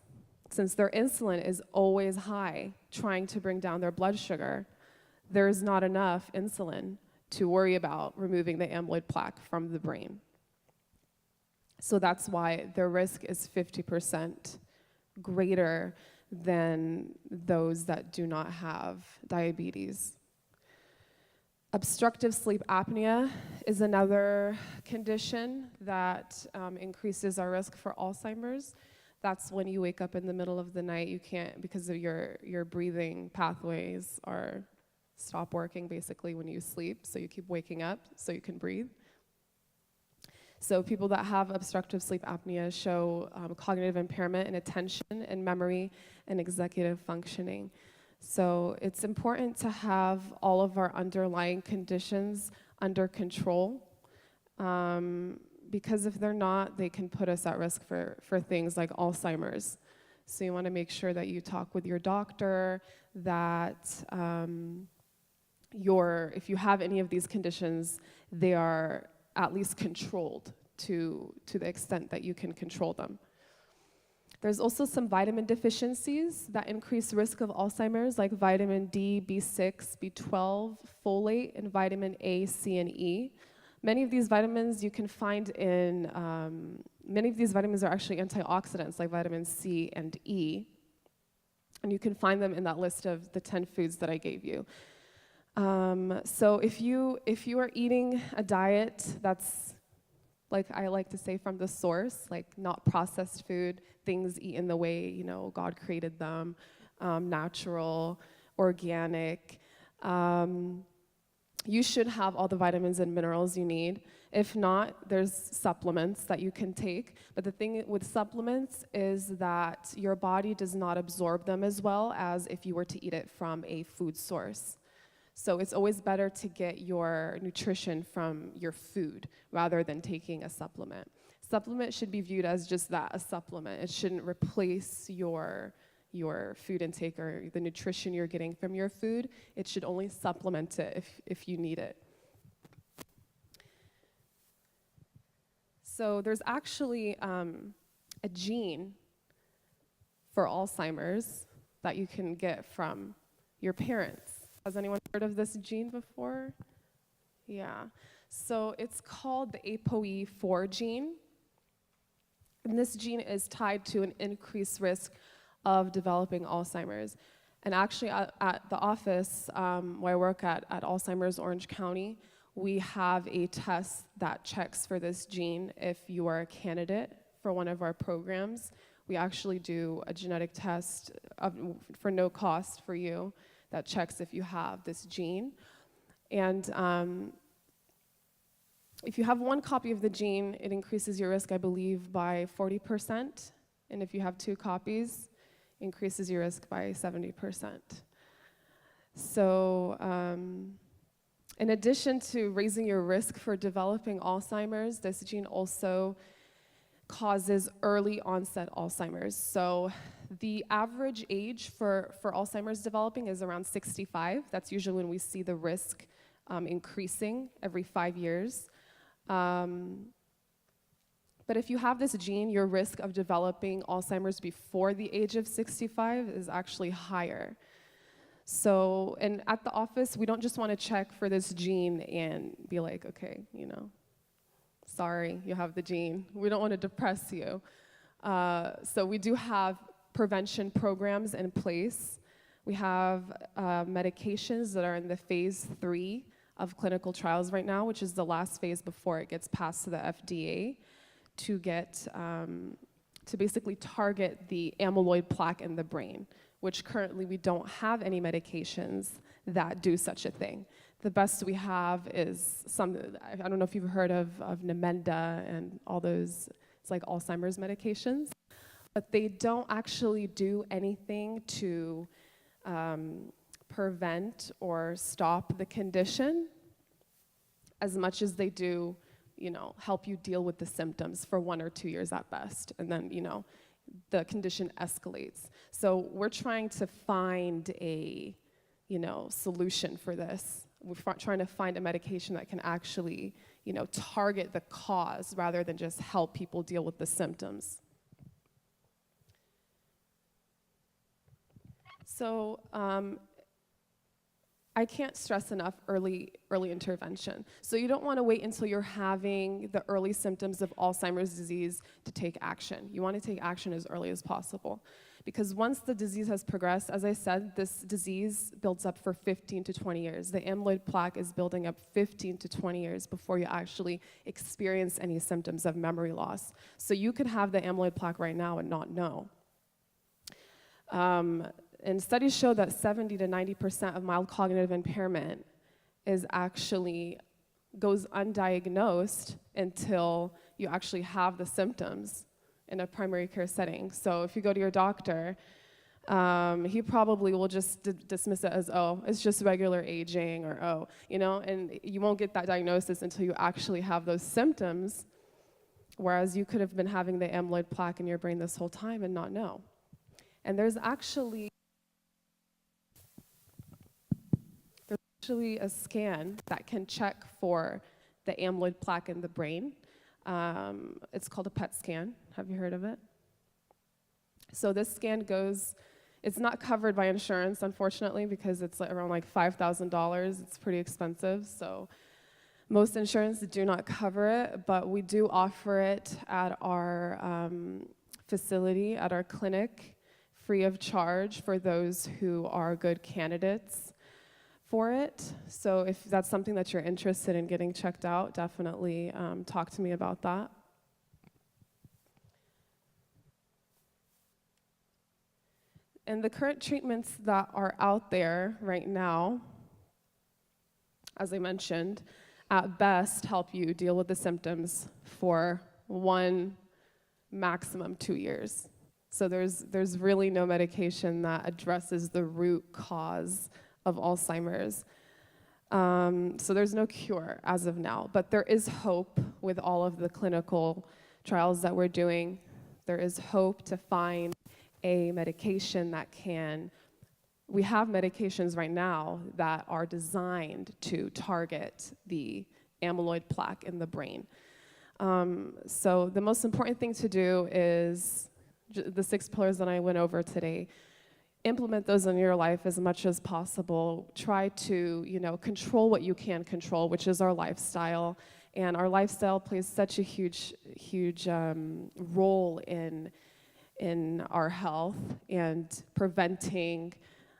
since their insulin is always high, trying to bring down their blood sugar, there's not enough insulin to worry about removing the amyloid plaque from the brain. So that's why their risk is 50% greater than those that do not have diabetes. Obstructive sleep apnea is another condition that increases our risk for Alzheimer's. That's when you wake up in the middle of the night, you can't, because of your breathing pathways stop working basically when you sleep, so you keep waking up so you can breathe. So people that have obstructive sleep apnea show cognitive impairment in attention and memory and executive functioning. So it's important to have all of our underlying conditions under control, because if they're not, they can put us at risk for things like Alzheimer's. So you want to make sure that you talk with your doctor, that if you have any of these conditions, they are at least controlled to the extent that you can control them. There's also some vitamin deficiencies that increase risk of Alzheimer's, like vitamin D, B6, B12, folate, and vitamin A, C, and E. Many of these vitamins you can find in, many of these vitamins are actually antioxidants, like vitamin C and E. And you can find them in that list of the 10 foods that I gave you. So if you are eating a diet that's, like I like to say, from the source, like not processed food, things eaten the way God created them, natural, organic, you should have all the vitamins and minerals you need. If not, there's supplements that you can take. But the thing with supplements is that your body does not absorb them as well as if you were to eat it from a food source. So it's always better to get your nutrition from your food rather than taking a supplement. Supplement should be viewed as just that, a supplement. It shouldn't replace your food intake or the nutrition you're getting from your food. It should only supplement it if you need it. So there's actually a gene for Alzheimer's that you can get from your parents. Has anyone heard of this gene before? Yeah. So it's called the ApoE4 gene. And this gene is tied to an increased risk of developing Alzheimer's. And actually at the office where I work at Alzheimer's Orange County, we have a test that checks for this gene if you are a candidate for one of our programs. We actually do a genetic test for no cost for you that checks if you have this gene. And if you have one copy of the gene, it increases your risk, I believe, by 40%. And if you have 2 copies, increases your risk by 70%. So in addition to raising your risk for developing Alzheimer's, this gene also causes early onset Alzheimer's. So the average age for Alzheimer's developing is around 65. That's usually when we see the risk increasing every 5 years. But if you have this gene, your risk of developing Alzheimer's before the age of 65 is actually higher. So, and at the office, we don't just want to check for this gene and be like, okay, you know, sorry, you have the gene. We don't want to depress you. So we do have prevention programs in place. We have medications that are in the phase 3 of clinical trials right now, which is the last phase before it gets passed to the FDA to get, to basically target the amyloid plaque in the brain, which currently we don't have any medications that do such a thing. The best we have is some, I don't know if you've heard of Namenda and all those, it's like Alzheimer's medications, but they don't actually do anything to prevent or stop the condition as much as they do, you know, help you deal with the symptoms for 1 or 2 years at best. And then, you know, the condition escalates. So we're trying to find a, you know, solution for this. We're trying to find a medication that can actually, you know, target the cause rather than just help people deal with the symptoms. So I can't stress enough early intervention. So you don't want to wait until you're having the early symptoms of Alzheimer's disease to take action. You want to take action as early as possible. Because once the disease has progressed, as I said, this disease builds up for 15 to 20 years. The amyloid plaque is building up 15 to 20 years before you actually experience any symptoms of memory loss. So you could have the amyloid plaque right now and not know. And studies show that 70 to 90% of mild cognitive impairment is actually goes undiagnosed until you actually have the symptoms in a primary care setting. So if you go to your doctor, he probably will just dismiss it as, oh, it's just regular aging, or oh, you know, and you won't get that diagnosis until you actually have those symptoms, whereas you could have been having the amyloid plaque in your brain this whole time and not know. And there's actually a scan that can check for the amyloid plaque in the brain. It's called a PET scan. Have you heard of it? So this scan goes, it's not covered by insurance, unfortunately, because it's around like $5,000. It's pretty expensive, so most insurance do not cover it, but we do offer it at our facility, at our clinic, free of charge for those who are good candidates for it. So if that's something that you're interested in getting checked out, definitely talk to me about that. And the current treatments that are out there right now, as I mentioned, at best help you deal with the symptoms for 1, maximum 2 years. So there's really no medication that addresses the root cause of Alzheimer's. So there's no cure as of now, but there is hope with all of the clinical trials that we're doing. There is hope to find a medication that can, we have medications right now that are designed to target the amyloid plaque in the brain. So the most important thing to do is the 6 pillars that I went over today. implement those in your life as much as possible. Try to, control what you can control, which is our lifestyle. And our lifestyle plays such a huge role in our health and preventing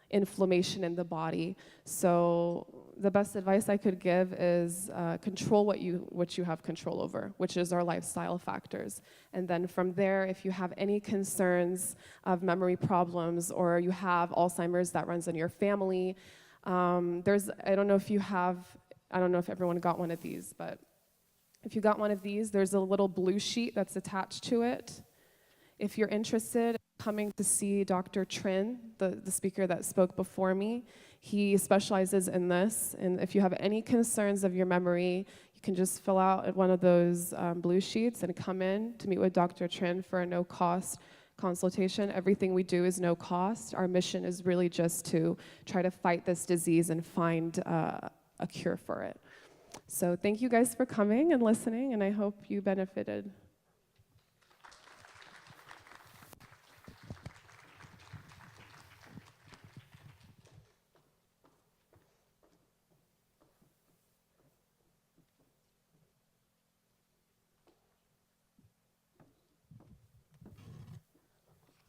inflammation in the body. So the best advice I could give is control what you have control over, which is our lifestyle factors. And then from there, if you have any concerns of memory problems or you have Alzheimer's that runs in your family, I don't know if everyone got one of these, but if you got one of these, there's a little blue sheet that's attached to it. If you're interested in coming to see Dr. Trin, the speaker that spoke before me, he specializes in this. And if you have any concerns of your memory, you can just fill out one of those blue sheets and come in to meet with Dr. Trin for a no-cost consultation. Everything we do is no cost. Our mission is really just to try to fight this disease and find a cure for it. So thank you guys for coming and listening, and I hope you benefited.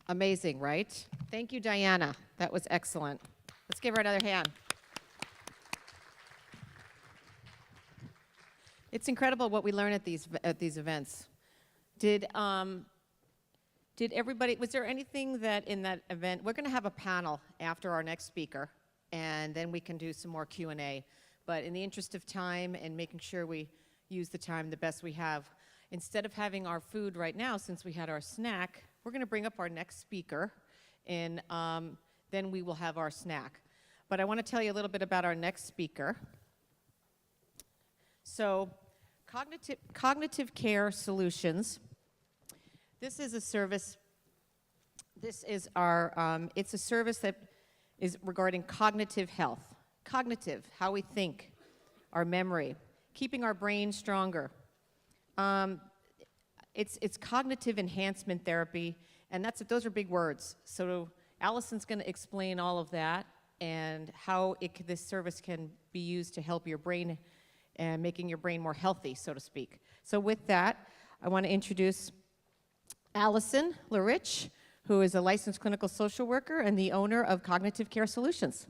Amazing, right? Thank you, Diana. That was excellent. Let's give her another hand. It's incredible what we learn at these events. Did everybody, was there anything that in that event, we're going to have a panel after our next speaker, and then we can do some more Q&A. But in the interest of time and making sure we use the time the best we have, instead of having our food right now, since we had our snack, we're going to bring up our next speaker, and then we will have our snack. But I want to tell you a little bit about our next speaker. So, Cognitive Care Solutions. This is a service. This is our. It's a service that is regarding cognitive health. Cognitive, how we think, our memory, keeping our brain stronger. It's cognitive enhancement therapy, and those are big words. So Allison's going to explain all of that and how this service can be used to help your brain and making your brain more healthy, so to speak. So with that, I want to introduce Allison LaRich, who is a licensed clinical social worker and the owner of Cognitive Care Solutions.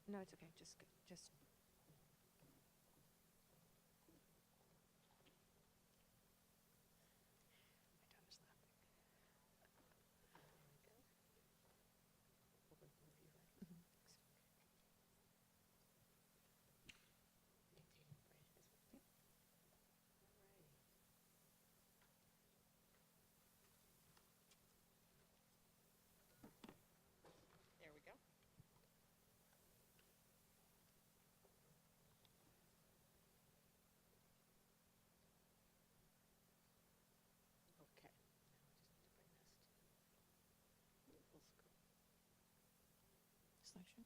No, it's okay. Just. There we go. Okay. Slideshow.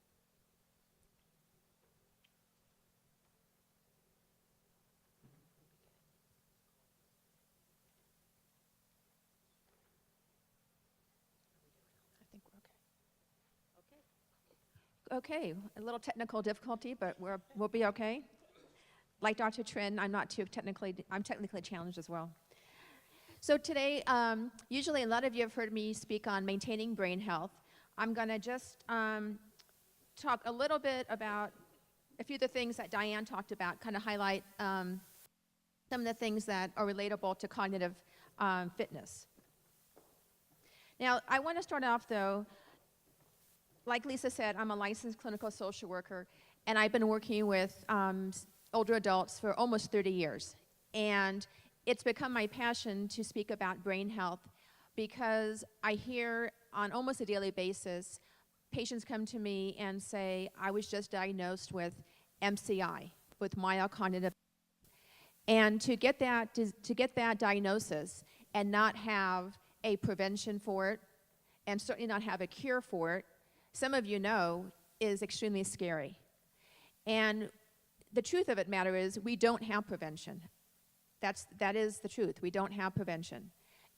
I think we're okay. Okay, a little technical difficulty, but we'll be okay. Like Dr. Trin, I'm technically challenged as well. So today, usually a lot of you have heard me speak on maintaining brain health. I'm going to just talk a little bit about a few of the things that Diane talked about, kind of highlight some of the things that are relatable to cognitive fitness. Now, I want to start off, though, like Lisa said, I'm a licensed clinical social worker, and I've been working with older adults for almost 30 years. And it's become my passion to speak about brain health because I hear on almost a daily basis, patients come to me and say, I was just diagnosed with MCI, with mild cognitive. And to get that diagnosis and not have a prevention for it, and certainly not have a cure for it, some of you know, is extremely scary. And the truth of it matter is we don't have prevention. That is the truth. We don't have prevention,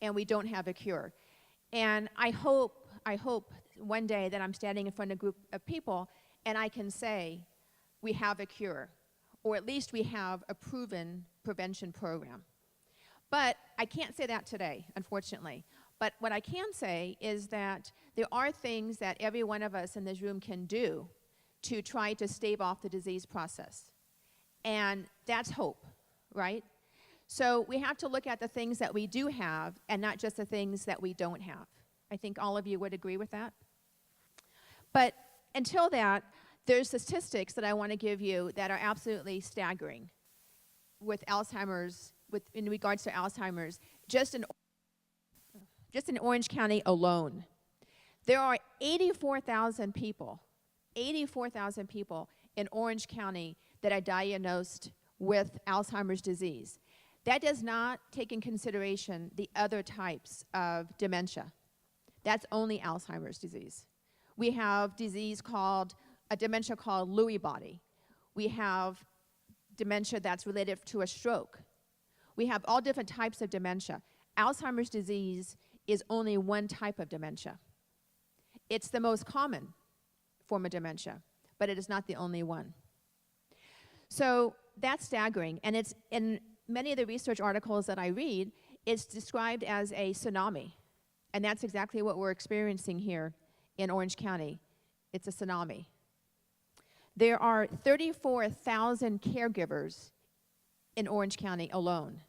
and we don't have a cure. And I hope one day that I'm standing in front of a group of people and I can say we have a cure, or at least we have a proven prevention program. But I can't say that today, unfortunately. But what I can say is that there are things that every one of us in this room can do to try to stave off the disease process. And that's hope, right? So we have to look at the things that we do have and not just the things that we don't have. I think all of you would agree with that. But until that, there's statistics that I want to give you that are absolutely staggering with Alzheimer's, in regards to Alzheimer's. Just in Orange County alone, there are 84,000 people in Orange County that are diagnosed with Alzheimer's disease. That does not take in consideration the other types of dementia. That's only Alzheimer's disease. We have a dementia called Lewy body. We have dementia that's related to a stroke. We have all different types of dementia. Alzheimer's disease is only one type of dementia. It's the most common form of dementia, but it is not the only one. So that's staggering, and it's in many of the research articles that I read, it's described as a tsunami, and that's exactly what we're experiencing here in Orange County. It's a tsunami. There are 34,000 caregivers in Orange County alone.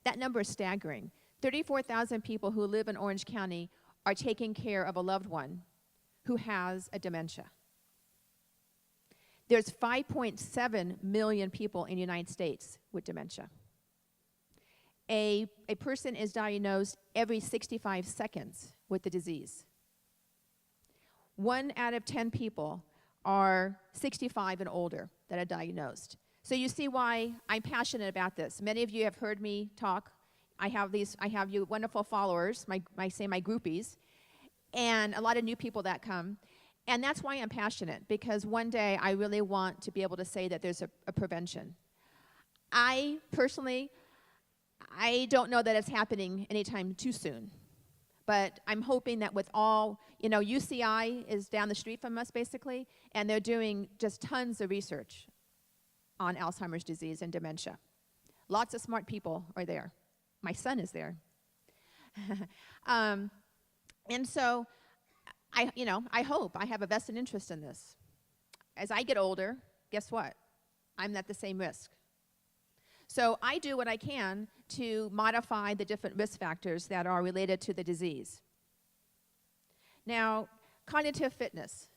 That number is staggering. 34,000 people who live in Orange County are taking care of a loved one who has a dementia. There's 5.7 million people in the United States with dementia. A person is diagnosed every 65 seconds with the disease. 1 out of 10 people are 65 and older that are diagnosed. So you see why I'm passionate about this. Many of you have heard me talk. I have you wonderful followers, my groupies, and a lot of new people that come. And that's why I'm passionate, because one day I really want to be able to say that there's a prevention. I personally don't know that it's happening anytime too soon. But I'm hoping that with all, UCI is down the street from us basically, and they're doing just tons of research on Alzheimer's disease and dementia. Lots of smart people are there. My son is there. And so, I hope I have a vested interest in this. As I get older, guess what? I'm at the same risk. So I do what I can to modify the different risk factors that are related to the disease. Now, cognitive fitness.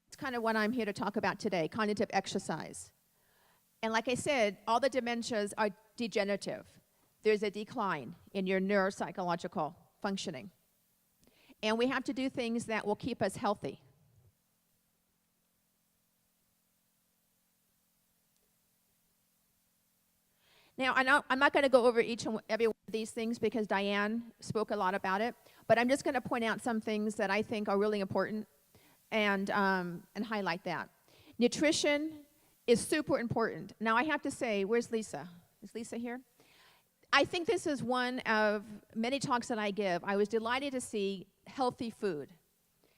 It's kind of what I'm here to talk about today, cognitive exercise. And like I said, all the dementias are degenerative. There's a decline in your neuropsychological functioning. And we have to do things that will keep us healthy. Now, I'm not going to go over each and every one of these things because Diane spoke a lot about it, but I'm just going to point out some things that I think are really important and highlight that. Nutrition is super important. Now, I have to say, where's Lisa? Is Lisa here? I think this is one of many talks that I give. I was delighted to see healthy food.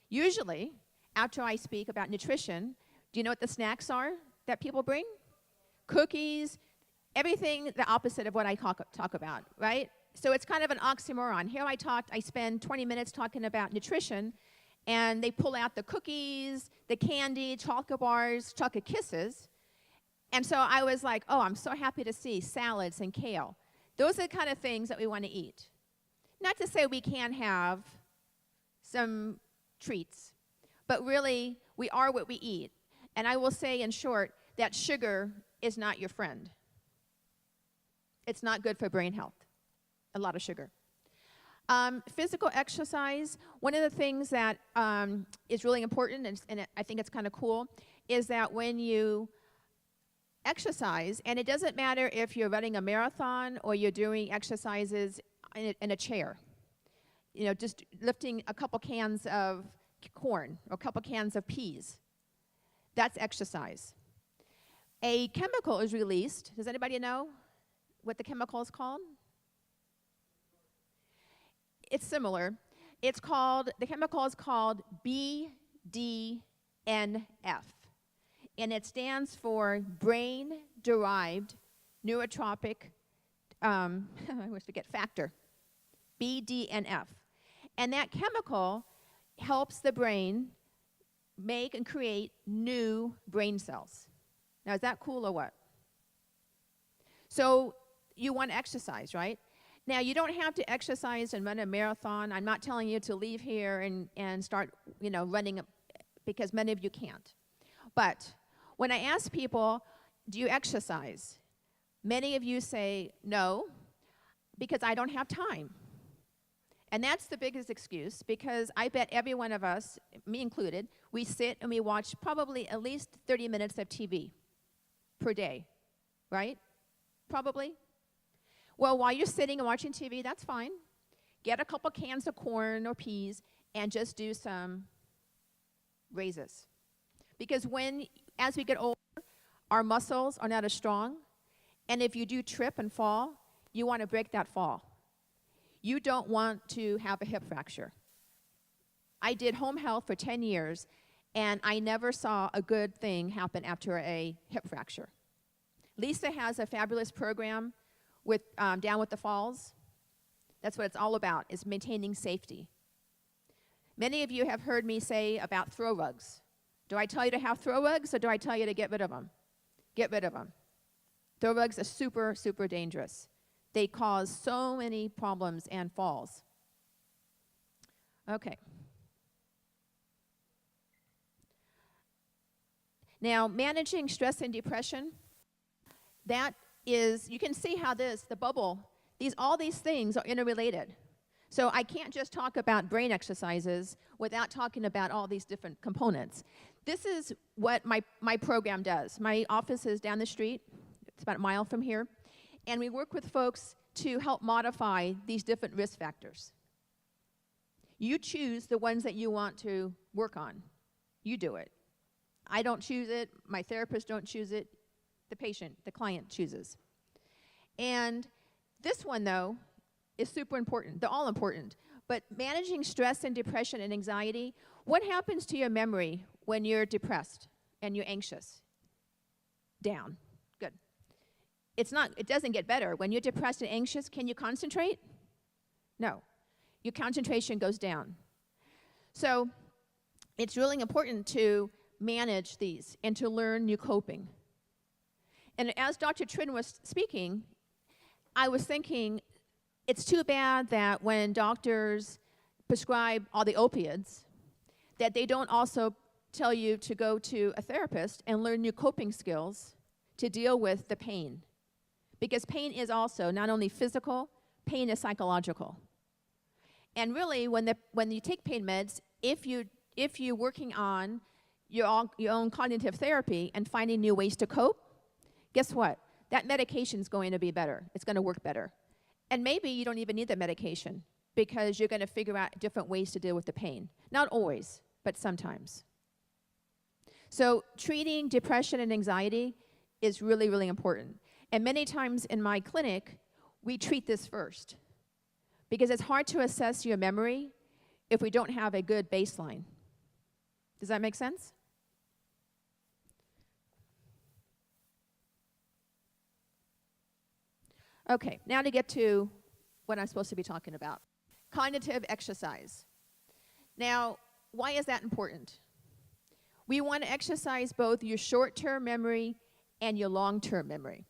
Usually, after I speak about nutrition, do you know what the snacks are that people bring? Cookies, everything the opposite of what I talk about, right? So it's kind of an oxymoron. Here I spend 20 minutes talking about nutrition, and they pull out the cookies, the candy, chocolate bars, chocolate kisses. And so I was like, oh, I'm so happy to see salads and kale. Those are the kind of things that we want to eat. Not to say we can't have some treats. But really, we are what we eat. And I will say in short that sugar is not your friend. It's not good for brain health, a lot of sugar. Physical exercise, one of the things that is really important, and I think it's kind of cool, is that when you exercise, and it doesn't matter if you're running a marathon or you're doing exercises in a chair, you know, just lifting a couple cans of corn or a couple cans of peas, that's exercise. A chemical is released. Does anybody know what the chemical is called? It's similar. It's called, the chemical is called BDNF. And it stands for brain-derived neurotropic, I always forget, factor, BDNF. And that chemical helps the brain make and create new brain cells. Now, is that cool or what? So you want to exercise, right? Now, you don't have to exercise and run a marathon. I'm not telling you to leave here and start, you know, running, because many of you can't. But when I ask people, do you exercise? Many of you say, no, because I don't have time. And that's the biggest excuse, because I bet every one of us, me included, we sit and we watch probably at least 30 minutes of TV per day, right? Probably. Well, while you're sitting and watching TV, that's fine. Get a couple cans of corn or peas and just do some raises. Because as we get older, our muscles are not as strong. And if you do trip and fall, you want to break that fall. You don't want to have a hip fracture. I did home health for 10 years, and I never saw a good thing happen after a hip fracture. Lisa has a fabulous program with Down with the Falls. That's what it's all about, is maintaining safety. Many of you have heard me say about throw rugs. Do I tell you to have throw rugs, or do I tell you to get rid of them? Get rid of them. Throw rugs are super, super dangerous. They cause so many problems and falls. Okay. Now, managing stress and depression, that is, you can see how the bubble, all these things are interrelated. So I can't just talk about brain exercises without talking about all these different components. This is what my program does. My office is down the street. It's about a mile from here. And we work with folks to help modify these different risk factors. You choose the ones that you want to work on. You do it. I don't choose it. My therapist don't choose it. The patient, the client chooses. And this one, though, is super important. They're all important. But managing stress and depression and anxiety, what happens to your memory when you're depressed and you're anxious? Down. Good. It doesn't get better. When you're depressed and anxious, can you concentrate? No. Your concentration goes down. So it's really important to manage these and to learn new coping. And as Dr. Trin was speaking, I was thinking, it's too bad that when doctors prescribe all the opiates, that they don't also tell you to go to a therapist and learn new coping skills to deal with the pain. Because pain is also not only physical, pain is psychological. And really, when you take pain meds, if you're working on your own cognitive therapy and finding new ways to cope, guess what? That medication's going to be better. It's going to work better. And maybe you don't even need the medication because you're going to figure out different ways to deal with the pain. Not always, but sometimes. So treating depression and anxiety is really, really important. And many times in my clinic, we treat this first because it's hard to assess your memory if we don't have a good baseline. Does that make sense? Okay, now to get to what I'm supposed to be talking about. Cognitive exercise. Now, why is that important? We want to exercise both your short-term memory and your long-term memory.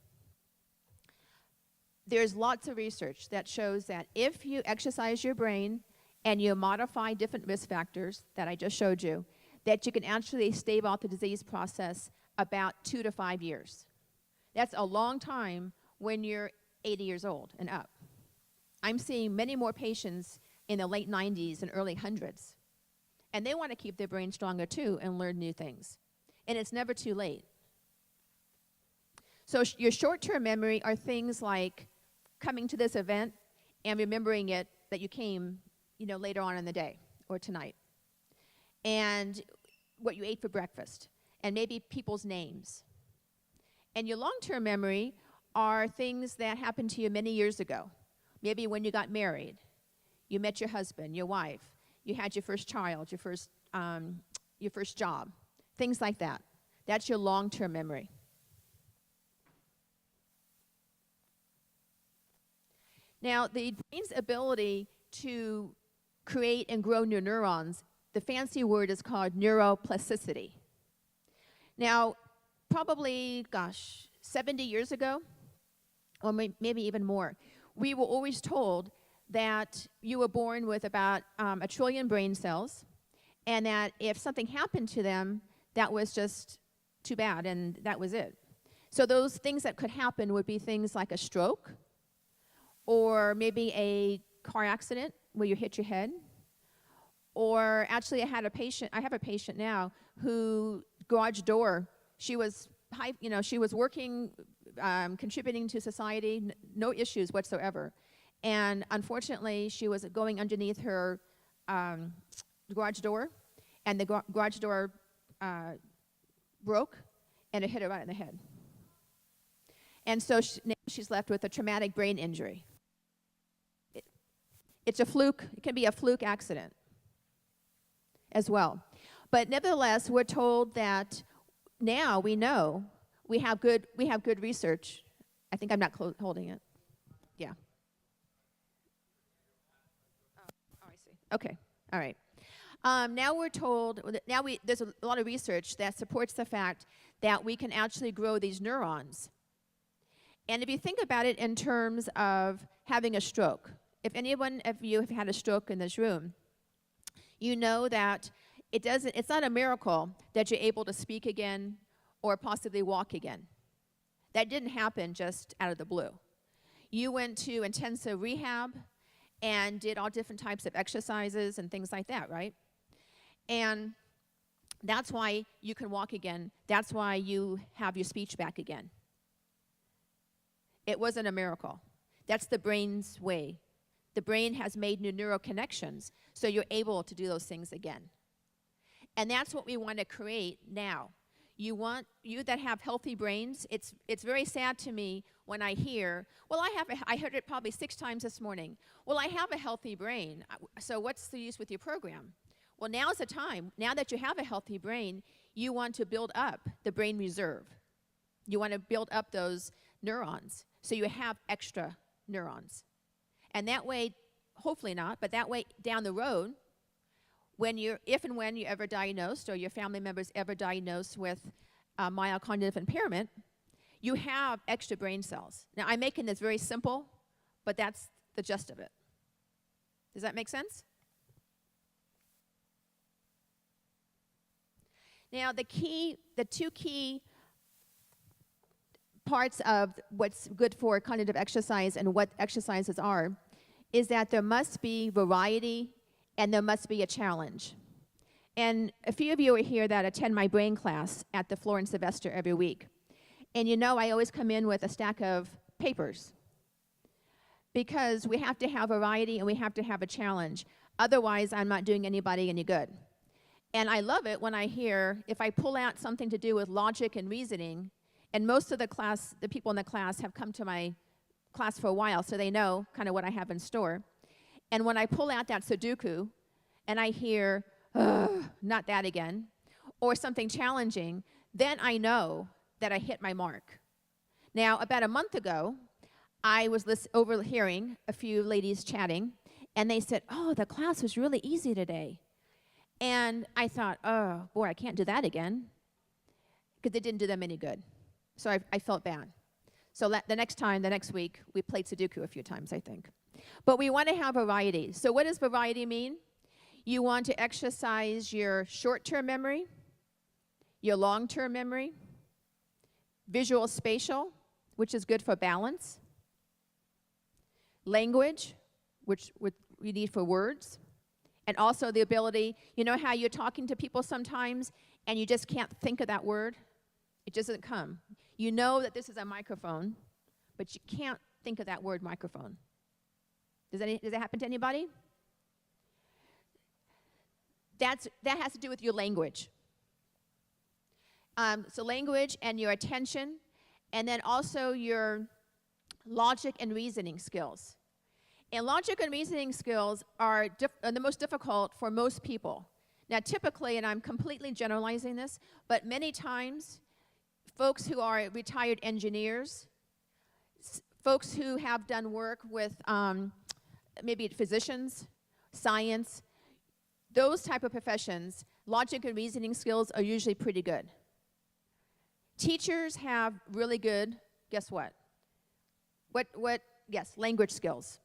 There's lots of research that shows that if you exercise your brain and you modify different risk factors that I just showed you, that you can actually stave off the disease process about 2 to 5 years. That's a long time when you're 80 years old and up. I'm seeing many more patients in the late 90s and early hundreds. And they want to keep their brain stronger too and learn new things. And it's never too late. So your short-term memory are things like coming to this event and remembering it that you came, later on in the day or tonight. And what you ate for breakfast. And maybe people's names. And your long-term memory are things that happened to you many years ago. Maybe when you got married, you met your husband, your wife, you had your first child, your first job, things like that. That's your long-term memory. Now, the brain's ability to create and grow new neurons, the fancy word is called neuroplasticity. Now, probably, 70 years ago, or maybe even more, we were always told that you were born with about 1 trillion brain cells, and that if something happened to them, that was just too bad, and that was it. So those things that could happen would be things like a stroke, or maybe a car accident where you hit your head, or actually I have a patient now who garage door, she was working, contributing to society, no issues whatsoever. And unfortunately, she was going underneath her garage door, and the garage door broke, and it hit her right in the head. And so now she's left with a traumatic brain injury. It's a fluke. It can be a fluke accident as well. But nevertheless, we're told that now we know we have good research. I think I'm not holding it. Yeah. Oh, I see. Okay. All right. Now we're told, there's a lot of research that supports the fact that we can actually grow these neurons. And if you think about it in terms of having a stroke, if anyone of you have had a stroke in this room, you know that it's not a miracle that you're able to speak again or possibly walk again. That didn't happen just out of the blue. You went to intensive rehab and did all different types of exercises and things like that, right? And that's why you can walk again. That's why you have your speech back again. It wasn't a miracle. That's the brain's way. The brain has made new neural connections, so you're able to do those things again. And that's what we want to create now. You that have healthy brains, it's very sad to me when I hear, well, I heard it probably 6 times this morning. Well, I have a healthy brain, so what's the use with your program? Well, now's the time. Now that you have a healthy brain, you want to build up the brain reserve. You want to build up those neurons, so you have extra neurons. And that way, hopefully not, but that way down the road, if and when you're ever diagnosed or your family members ever diagnosed with mild cognitive impairment, you have extra brain cells. Now, I'm making this very simple, but that's the gist of it. Does that make sense? Now, the 2 key parts of what's good for cognitive exercise and what exercises are is that there must be variety and there must be a challenge. And a few of you are here that attend my brain class at the Floor and Sylvester every week. And I always come in with a stack of papers because we have to have variety and we have to have a challenge. Otherwise, I'm not doing anybody any good. And I love it when I hear, if I pull out something to do with logic and reasoning, and most of the people in the class have come to my class for a while, so they know kind of what I have in store. And when I pull out that Sudoku, and I hear, not that again, or something challenging, then I know that I hit my mark. Now, about a month ago, I was overhearing a few ladies chatting, and they said, oh, the class was really easy today. And I thought, oh, boy, I can't do that again, because it didn't do them any good. So I felt bad. So the next week, we played Sudoku a few times, I think. But we want to have variety. So what does variety mean? You want to exercise your short-term memory, your long-term memory, visual spatial, which is good for balance, language, which we need for words, and also the ability, you know how you're talking to people sometimes and you just can't think of that word? It just doesn't come. You know that this is a microphone, but you can't think of that word microphone. Does that happen to anybody? That has to do with your language. So language and your attention, and then also your logic and reasoning skills. And logic and reasoning skills are the most difficult for most people. Now typically, and I'm completely generalizing this, but many times, folks who are retired engineers, folks who have done work with maybe physicians, science, those type of professions, logic and reasoning skills are usually pretty good. Teachers have really good, guess what? Yes, language skills.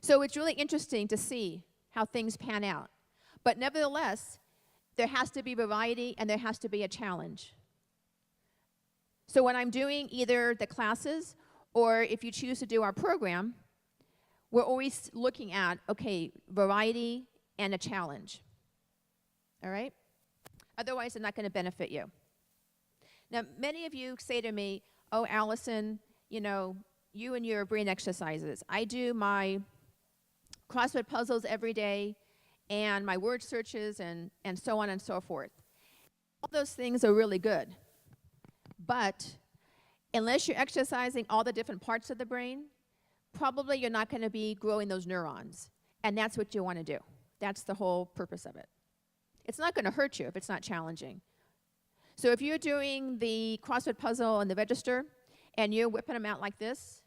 So it's really interesting to see how things pan out. But nevertheless, there has to be variety and there has to be a challenge. So when I'm doing either the classes or if you choose to do our program, we're always looking at, okay, variety and a challenge. All right? Otherwise, they're not going to benefit you. Now, many of you say to me, oh, Allison, you know, you and your brain exercises. I do my crossword puzzles every day and my word searches and so on and so forth. All those things are really good. But unless you're exercising all the different parts of the brain, probably you're not going to be growing those neurons. And that's what you want to do. That's the whole purpose of it. It's not going to hurt you if it's not challenging. So if you're doing the crossword puzzle and the register and you're whipping them out like this,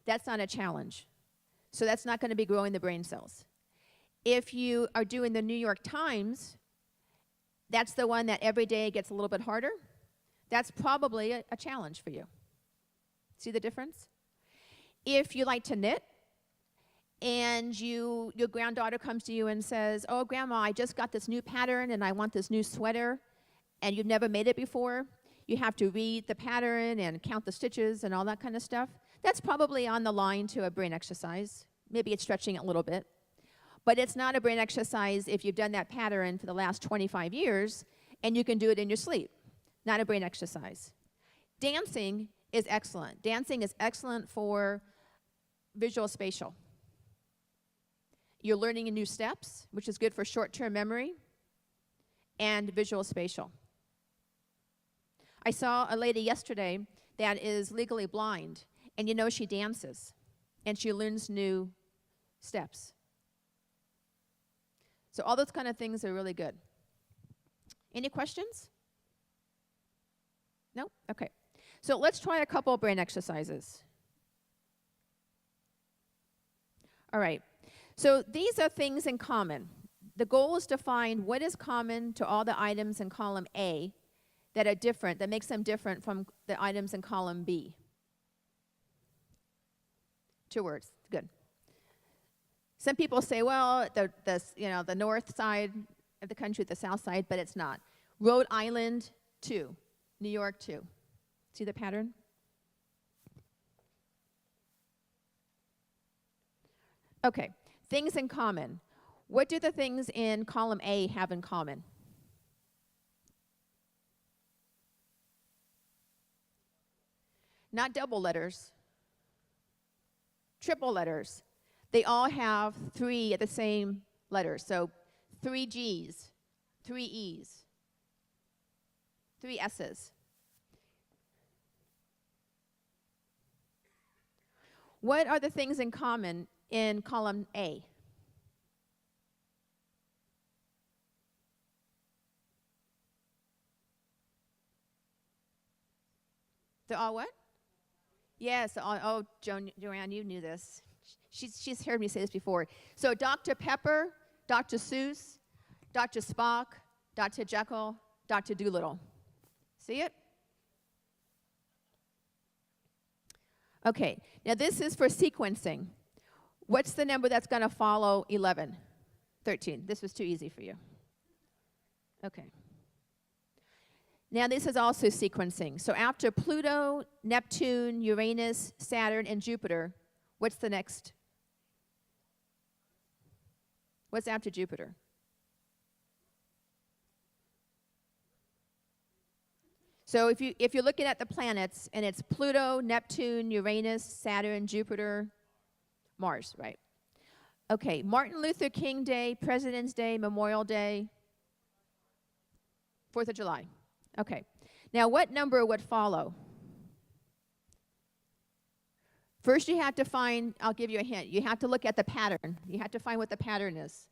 that's not a challenge. So that's not going to be growing the brain cells. If you are doing the New York Times, that's the one that every day gets a little bit harder. That's probably a challenge for you. See the difference? If you like to knit and your granddaughter comes to you and says, oh, Grandma, I just got this new pattern and I want this new sweater, and you've never made it before, you have to read the pattern and count the stitches and all that kind of stuff. That's probably on the line to a brain exercise. Maybe it's stretching it a little bit. But it's not a brain exercise if you've done that pattern for the last 25 years and you can do it in your sleep. Not a brain exercise. Dancing is excellent. Dancing is excellent for visual spatial. You're learning new steps, which is good for short-term memory and visual spatial. I saw a lady yesterday that is legally blind, and you know she dances, and she learns new steps. So all those kind of things are really good. Any questions? No? Okay. So let's try a couple brain exercises. All right. So these are things in common. The goal is to find what is common to all the items in column A that are different, that makes them different from the items in column B. 2 words. Good. Some people say, well, the north side of the country, the south side, but it's not. Rhode Island, 2. New York, 2. See the pattern? Okay, things in common. What do the things in column A have in common? Not double letters, triple letters. They all have 3 at the same letters. So 3 G's, 3 E's, 3 S's. What are the things in common in column A? They're all what? Yes. Oh, Joanne, you knew this. She's heard me say this before. So Dr. Pepper, Dr. Seuss, Dr. Spock, Dr. Jekyll, Dr. Dolittle. See it? Okay. Now this is for sequencing. What's the number that's going to follow 11? 13. This was too easy for you. Okay. Now this is also sequencing. So after Pluto, Neptune, Uranus, Saturn, and Jupiter, what's the next? What's after Jupiter? So if you're looking at the planets, and it's Pluto, Neptune, Uranus, Saturn, Jupiter, Mars, right? Okay, Martin Luther King Day, President's Day, Memorial Day, 4th of July. Okay. Now, what number would follow? First, you have to find, I'll give you a hint. You have to look at the pattern. You have to find what the pattern is.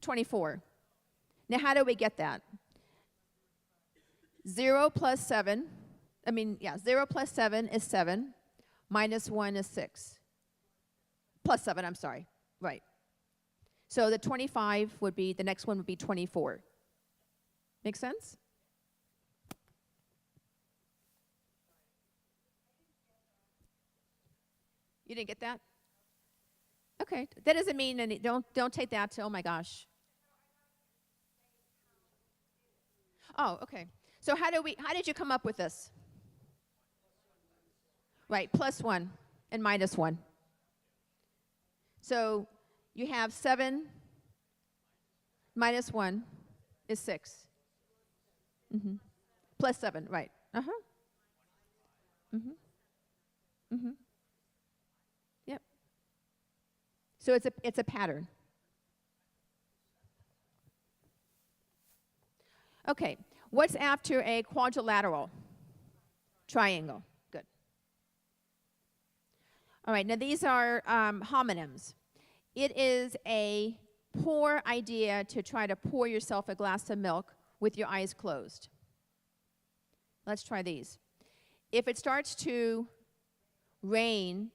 24. Now, how do we get that? 0 plus 7 is 7, minus 1 is 6. Plus 7, I'm sorry. Right. So the 25 would be, the next one would be 24. Make sense? You didn't get that? Okay. That doesn't mean any, don't take that to, oh my gosh. Oh, okay. So how did you come up with this? Right, plus 1 and minus 1. So you have 7 minus 1 is 6. Mm-hmm. Plus 7, right. Uh-huh. Mm-hmm. Mm-hmm. Yep. So it's a pattern. Okay, what's after a quadrilateral? Triangle. Good. All right, now these are homonyms. It is a poor idea to try to pour yourself a glass of milk with your eyes closed. Let's try these. If it starts to rain,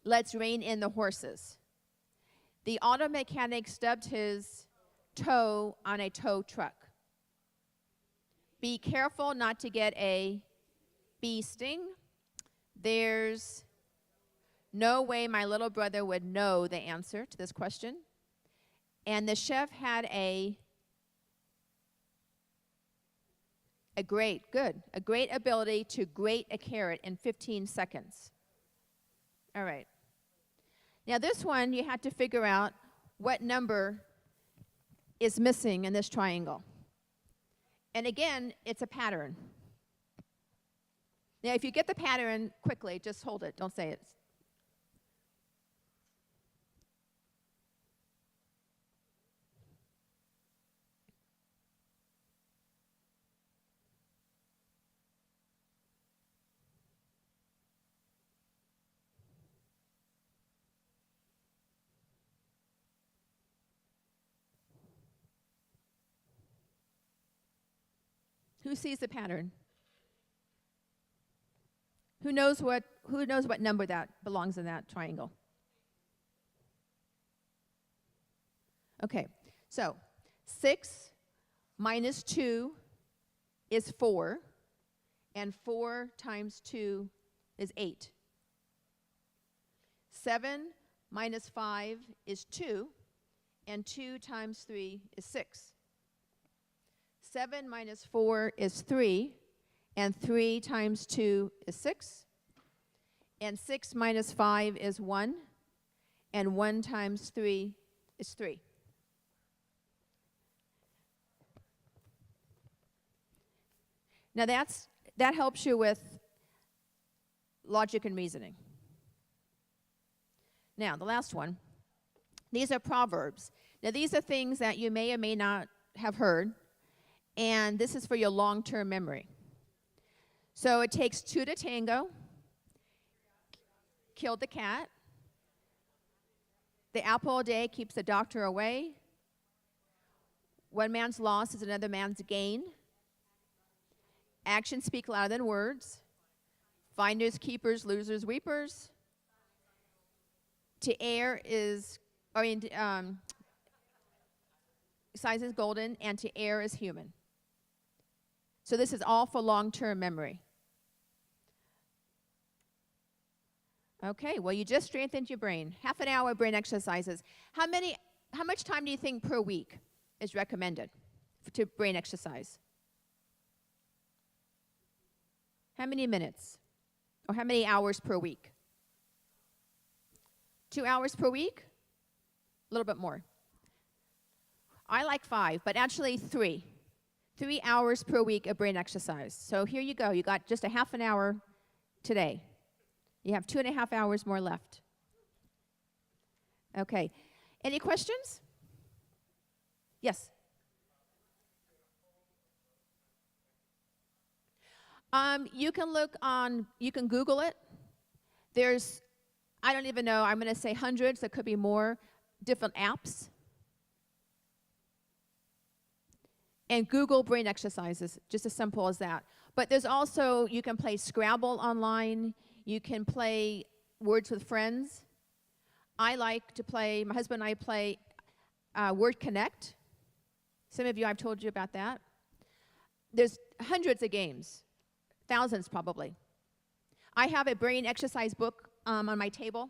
let's rein in the horses. The auto mechanic stubbed his toe on a tow truck. Be careful not to get a bee sting. There's no way my little brother would know the answer to this question. And the chef had a great ability to grate a carrot in 15 seconds. All right. Now this one, you have to figure out what number is missing in this triangle. And again, it's a pattern. Now, if you get the pattern quickly, just hold it. Don't say it. Who sees the pattern? Who knows what number that belongs in that triangle? Okay, so 6 minus 2 is 4, and 4 times 2 is 8. 7 minus 5 is 2, and 2 times 3 is 6. 7 minus 4 is 3, and 3 times 2 is 6. And 6 minus 5 is 1, and 1 times 3 is 3. Now that helps you with logic and reasoning. Now, the last one. These are proverbs. Now, these are things that you may or may not have heard. And this is for your long-term memory. So it takes 2 to tango. Killed the cat. The apple a day keeps the doctor away. One man's loss is another man's gain. Actions speak louder than words. Finders, keepers, losers, weepers. To err is, size is golden, and to err is human. So this is all for long-term memory. Okay, well, you just strengthened your brain. Half an hour brain exercises. How much time do you think per week is recommended to brain exercise? How many minutes? Or how many hours per week? 2 hours per week? A little bit more. I like 5, but actually 3. 3 hours per week of brain exercise. So here you go. You got just a half an hour today. You have 2.5 hours more left. Okay. Any questions? Yes. You can Google it. There's, I don't even know, I'm going to say hundreds, there could be more, different apps. And Google brain exercises, just as simple as that. But there's also, you can play Scrabble online. You can play Words with Friends. I like to play, my husband and I play Word Connect. Some of you, I've told you about that. There's hundreds of games, thousands probably. I have a brain exercise book on my table,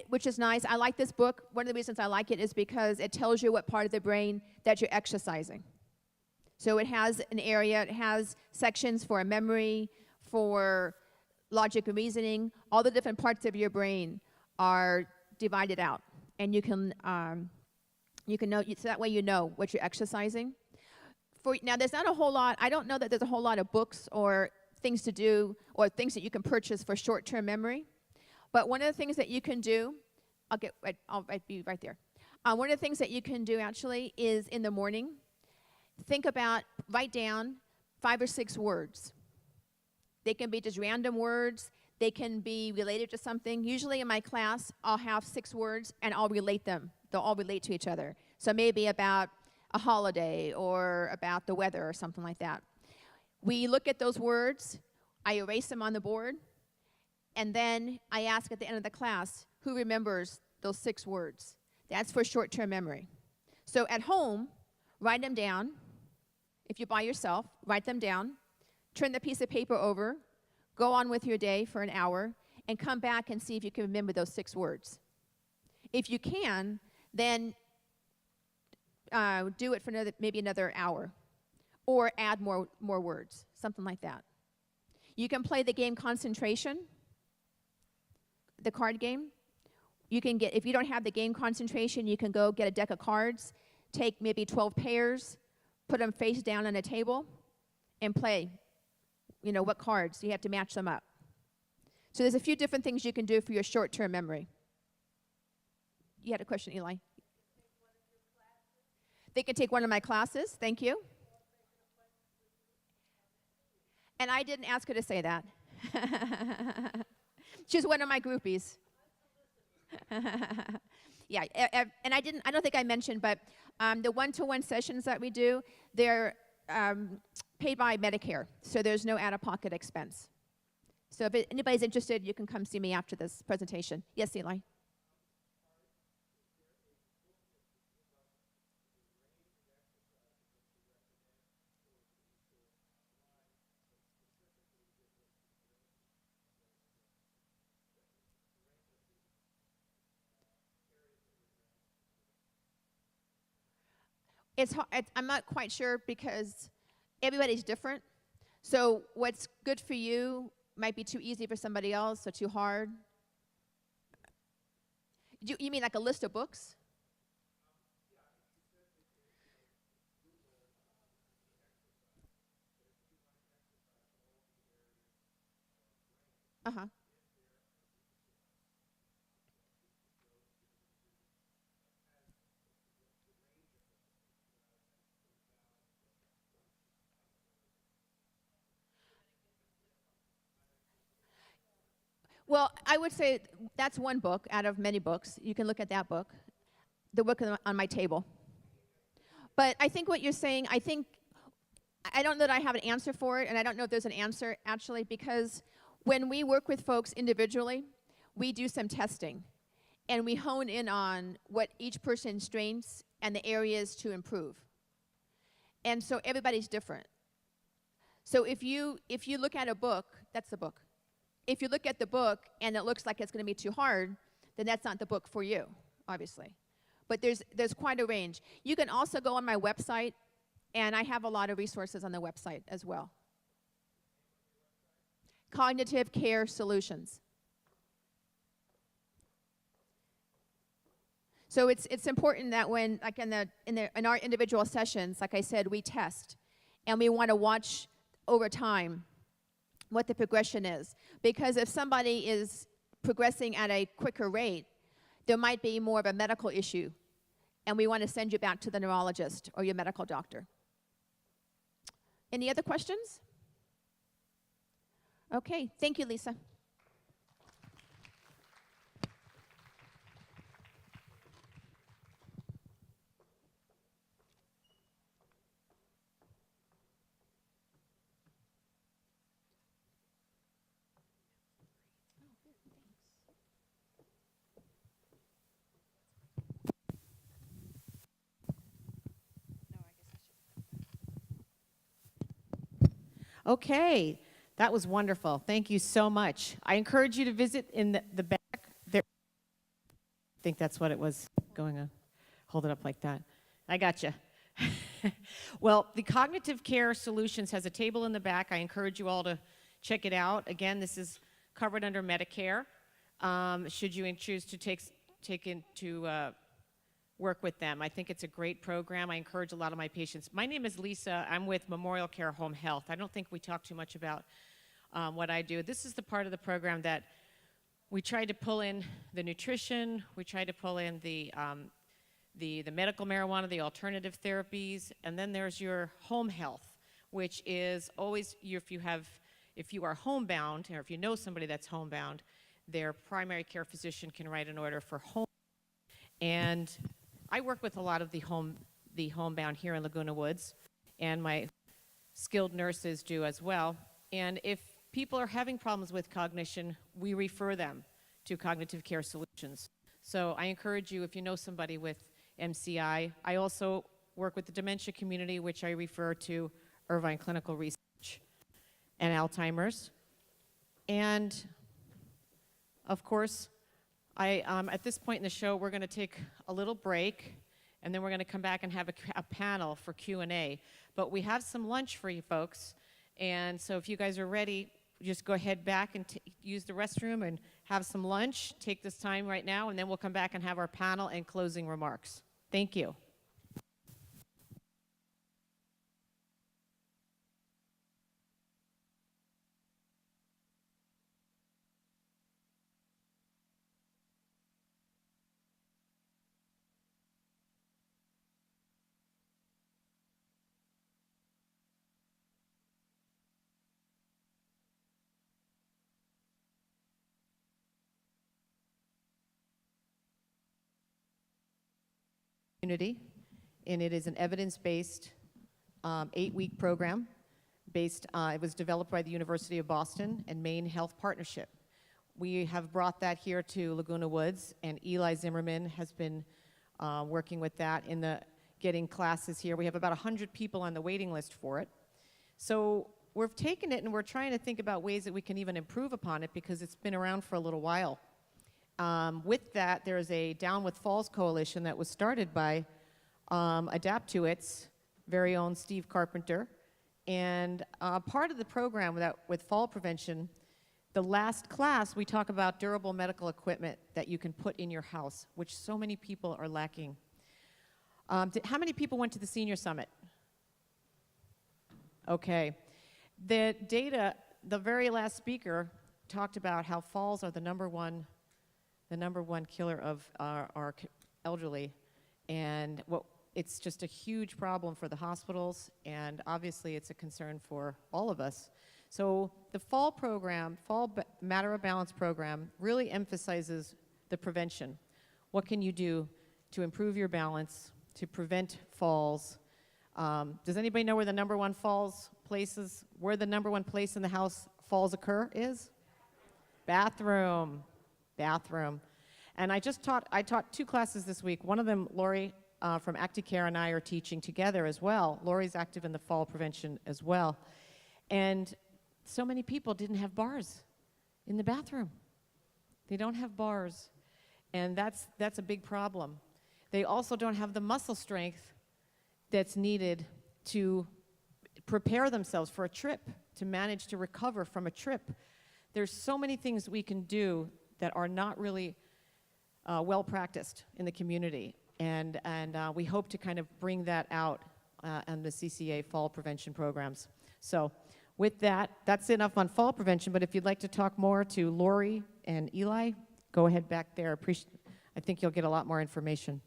which is nice. I like this book. One of the reasons I like it is because it tells you what part of the brain that you're exercising. So it has an area, it has sections for memory, for logic and reasoning. All the different parts of your brain are divided out. And you can know, so that way you know what you're exercising. Now, there's not a whole lot, I don't know that there's a whole lot of books or things to do or things that you can purchase for short-term memory. But one of the things that you can do, I'll be right there. One of the things that you can do actually is in the morning, write down 5 or 6 words. They can be just random words. They can be related to something. Usually in my class, I'll have 6 words and I'll relate them. They'll all relate to each other. So maybe about a holiday or about the weather or something like that. We look at those words. I erase them on the board. And then I ask at the end of the class, who remembers those 6 words? That's for short-term memory. So at home, write them down. If you're by yourself, write them down. Turn the piece of paper over. Go on with your day for an hour. And come back and see if you can remember those 6 words. If you can, then do it for maybe another hour. Or add more words, something like that. You can play the game Concentration, the card game. If you don't have the game Concentration, you can go get a deck of cards, take maybe 12 pairs, put them face down on a table, and play. You know, what cards? You have to match them up. So there's a few different things you can do for your short-term memory. You had a question, Eli? They can take one of my classes. Thank you. And I didn't ask her to say that. She's one of my groupies. Yeah, and I don't think I mentioned, but the one-to-one sessions that we do, they're paid by Medicare, so there's no out-of-pocket expense. So if anybody's interested, you can come see me after this presentation. Yes, Eli? I'm not quite sure because everybody's different. So what's good for you might be too easy for somebody else or too hard. You mean like a list of books? Uh-huh. Well, I would say that's one book out of many books. You can look at that book, the book on my table. But I think what you're saying, I don't know that I have an answer for it, and I don't know if there's an answer, actually, because when we work with folks individually, we do some testing, and we hone in on what each person's strengths and the areas to improve. And so everybody's different. So if you look at a book, that's the book. if you look at the book and it looks like it's going to be too hard, then that's not the book for you, obviously. But there's quite a range. You can also go on my website, and I have a lot of resources on the website as well. Cognitive Care Solutions. So it's important that when, like in our individual sessions, like I said, we test, and we want to watch over time what the progression is. Because if somebody is progressing at a quicker rate, there might be more of a medical issue, and we want to send you back to the neurologist or your medical doctor. Any other questions? Okay, thank you, Lisa. Okay, that was wonderful. Thank you so much. I encourage you to visit in the back. There, I think that's what it was going on. Hold it up like that. I got you. Well, the Cognitive Care Solutions has a table in the back. I encourage you all to check it out. Again, this is covered under Medicare. Should you choose to take into work with them. I think it's a great program. I encourage a lot of my patients. My name is Lisa. I'm with Memorial Care Home Health. I don't think we talk too much about what I do. This is the part of the program that we try to pull in the nutrition, we try to pull in the medical marijuana, the alternative therapies, and then there's your home health, which is always, if you are homebound, or if you know somebody that's homebound, their primary care physician can write an order for home. And I work with a lot of the homebound here in Laguna Woods, and my skilled nurses do as well. And if people are having problems with cognition, we refer them to Cognitive Care Solutions. So I encourage you, if you know somebody with MCI, I also work with the dementia community, which I refer to Irvine Clinical Research, and Alzheimer's. And of course, at this point in the show, we're going to take a little break, and then we're going to come back and have a panel for Q&A. But we have some lunch for you folks, and so if you guys are ready, just go ahead back and use the restroom and have some lunch. Take this time right now, and then we'll come back and have our panel and closing remarks. Thank you. Community, and it is an evidence-based 8-week program based, it was developed by the University of Boston and Maine Health Partnership. We have brought that here to Laguna Woods, and Eli Zimmerman has been working with that in getting classes here. We have about 100 people on the waiting list for it. So we've taken it and we're trying to think about ways that we can even improve upon it because it's been around for a little while. With that, there's a Down with Falls coalition that was started by Adapt to It's very own Steve Carpenter. And part of the program with fall prevention, the last class, we talk about durable medical equipment that you can put in your house, which so many people are lacking. How many people went to the senior summit? Okay. The data, the very last speaker talked about how falls are the number one killer of our elderly, and it's just a huge problem for the hospitals, and obviously it's a concern for all of us. So the fall program, Matter of Balance program, really emphasizes the prevention. What can you do to improve your balance, to prevent falls? Does anybody know where the number one place in the house falls occur is? Bathroom. And I taught 2 classes this week. One of them, Lori from ActiCare and I are teaching together as well. Lori's active in the fall prevention as well. And so many people didn't have bars in the bathroom. They don't have bars, and that's a big problem. They also don't have the muscle strength that's needed to prepare themselves for a trip, to manage to recover from a trip. There's so many things we can do that are not really well practiced in the community, and we hope to kind of bring that out on the CCA fall prevention programs. So with that, that's enough on fall prevention, but if you'd like to talk more to Lori and Eli, go ahead back there. I think you'll get a lot more information.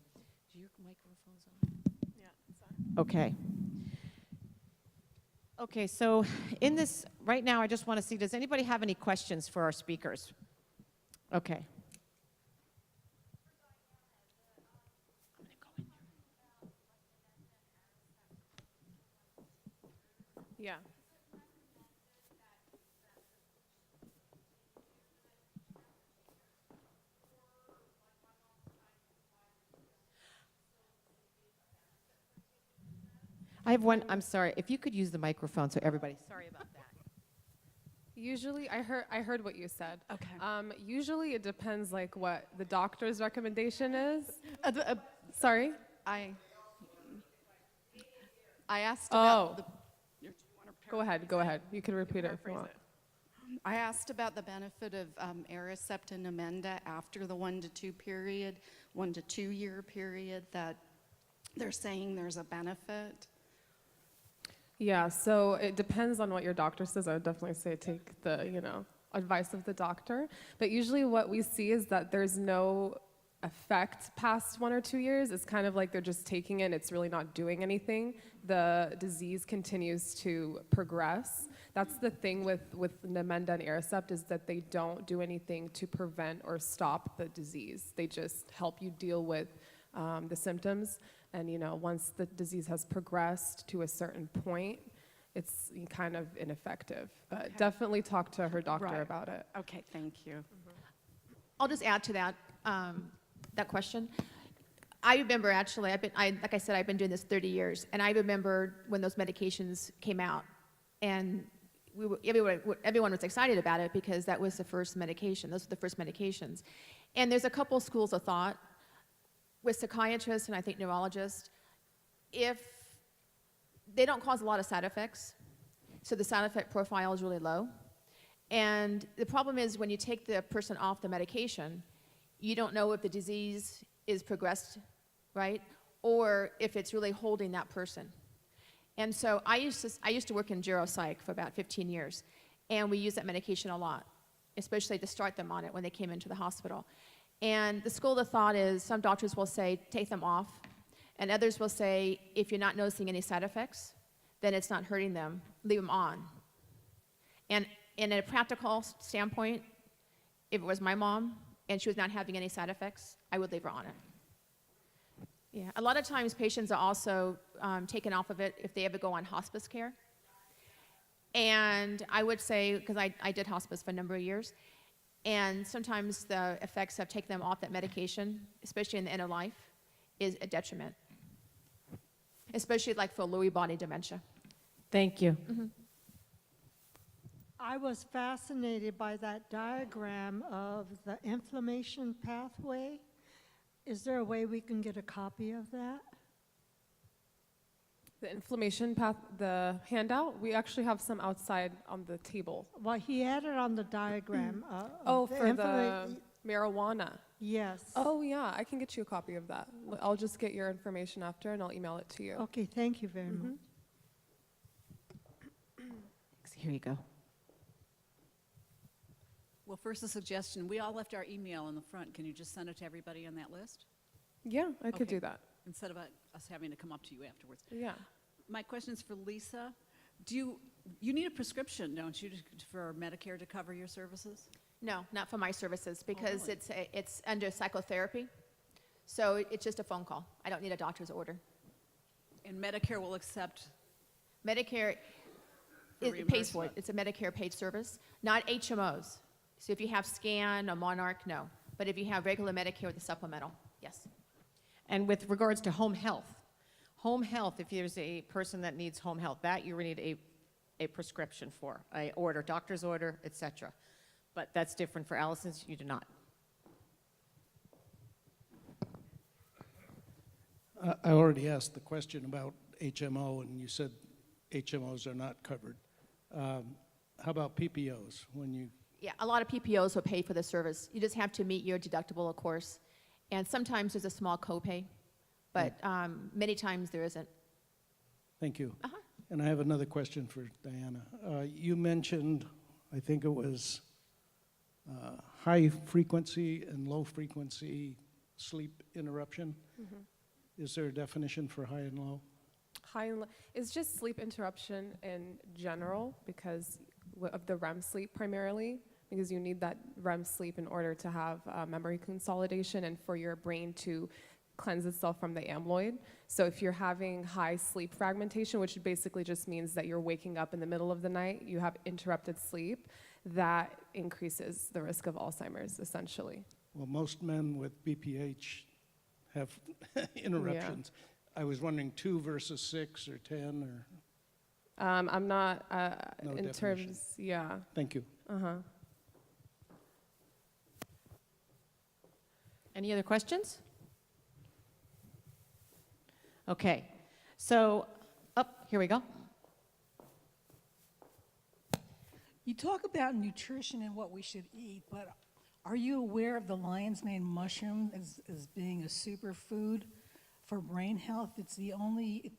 Do your microphones on? Yeah, it's on. Okay. Okay, so in this, right now, I just want to see, does anybody have any questions for our speakers? Okay. Yeah. I have one, I'm sorry, if you could use the microphone so everybody, sorry about that. Usually, I heard what you said. Okay. Usually, it depends like what the doctor's recommendation is. Sorry. I asked about Oh. Go ahead. You can repeat it if you want. I asked about the benefit of Aricept and Namenda after the 1 to 2 period, 1 to 2 year period, that they're saying there's a benefit. Yeah, so it depends on what your doctor says. I would definitely say take the, advice of the doctor. But usually what we see is that there's no effect past 1 or 2 years. It's kind of like they're just taking it, it's really not doing anything. The disease continues to progress. That's the thing with Namenda and Aricept, is that they don't do anything to prevent or stop the disease. They just help you deal with the symptoms. And once the disease has progressed to a certain point, it's kind of ineffective. But Okay. definitely talk to her doctor Right. about it. Okay, thank you. I'll just add to that, that question. I remember actually, like I said, I've been doing this 30 years, and I remember when those medications came out, and everyone was excited about it because that was the first medication. Those were the first medications. And there's a couple schools of thought with psychiatrists and I think neurologists. If they don't cause a lot of side effects, so the side effect profile is really low. And the problem is when you take the person off the medication, you don't know if the disease is progressed, right? Or if it's really holding that person. And so I used to work in geropsych for about 15 years, and we use that medication a lot, especially to start them on it when they came into the hospital. And the school of thought is some doctors will say, take them off, and others will say, if you're not noticing any side effects, then it's not hurting them, leave them on. And in a practical standpoint, if it was my mom and she was not having any side effects, I would leave her on it. Yeah, a lot of times patients are also taken off of it if they ever go on hospice care. And I would say, because I did hospice for a number of years, and sometimes the effects of taking them off that medication, especially in the end of life, is a detriment. Especially like for Lewy body dementia. Thank you. Mm-hmm. I was fascinated by that diagram of the inflammation pathway. Is there a way we can get a copy of that? The inflammation path, the handout, we actually have some outside on the table. Well, he had it on the diagram. Oh, of for the marijuana. Yes. Oh, yeah, I can get you a copy of that. I'll just get your information after and I'll email it to you. Okay, thank you very much. Here you go. Well, first a suggestion. We all left our email in the front. Can you just send it to everybody on that list? Yeah, I could Okay. do that. Instead of us having to come up to you afterwards. Yeah. My question is for Lisa. You need a prescription, don't you, for Medicare to cover your services? No, not for my services, because really? it's under psychotherapy. So it's just a phone call. I don't need a doctor's order. And Medicare will accept Medicare, For it pays for it. reimbursement. It's a Medicare paid service, not HMOs. So if you have SCAN or Monarch, no. But if you have regular Medicare with a supplemental, yes. And with regards to home health, if there's a person that needs home health, that you need a prescription for, a order, doctor's order, etc. But that's different for Allison's, you do not. I already asked the question about HMO, and you said HMOs are not covered. How about PPOs? When you, Yeah, a lot of PPOs will pay for the service. You just have to meet your deductible, of course. And sometimes there's a small copay, but many times there isn't. thank you. Uh-huh. And I have another question for Diana. You mentioned, I think it was high frequency and low frequency sleep interruption. Is there a definition for high and low? High and low, it's just sleep interruption in general because of the REM sleep primarily, because you need that REM sleep in order to have memory consolidation and for your brain to cleanse itself from the amyloid. So if you're having high sleep fragmentation, which basically just means that you're waking up in the middle of the night, you have interrupted sleep, that increases the risk of Alzheimer's, essentially. Well, most men with BPH have interruptions. I was wondering 2 versus 6 or 10 or, I'm not, No in definition. terms, yeah. thank you. Any other questions? Okay, so, here we go. You talk about nutrition and what we should eat, but are you aware of the lion's mane mushroom as being a superfood for brain health? It's the only,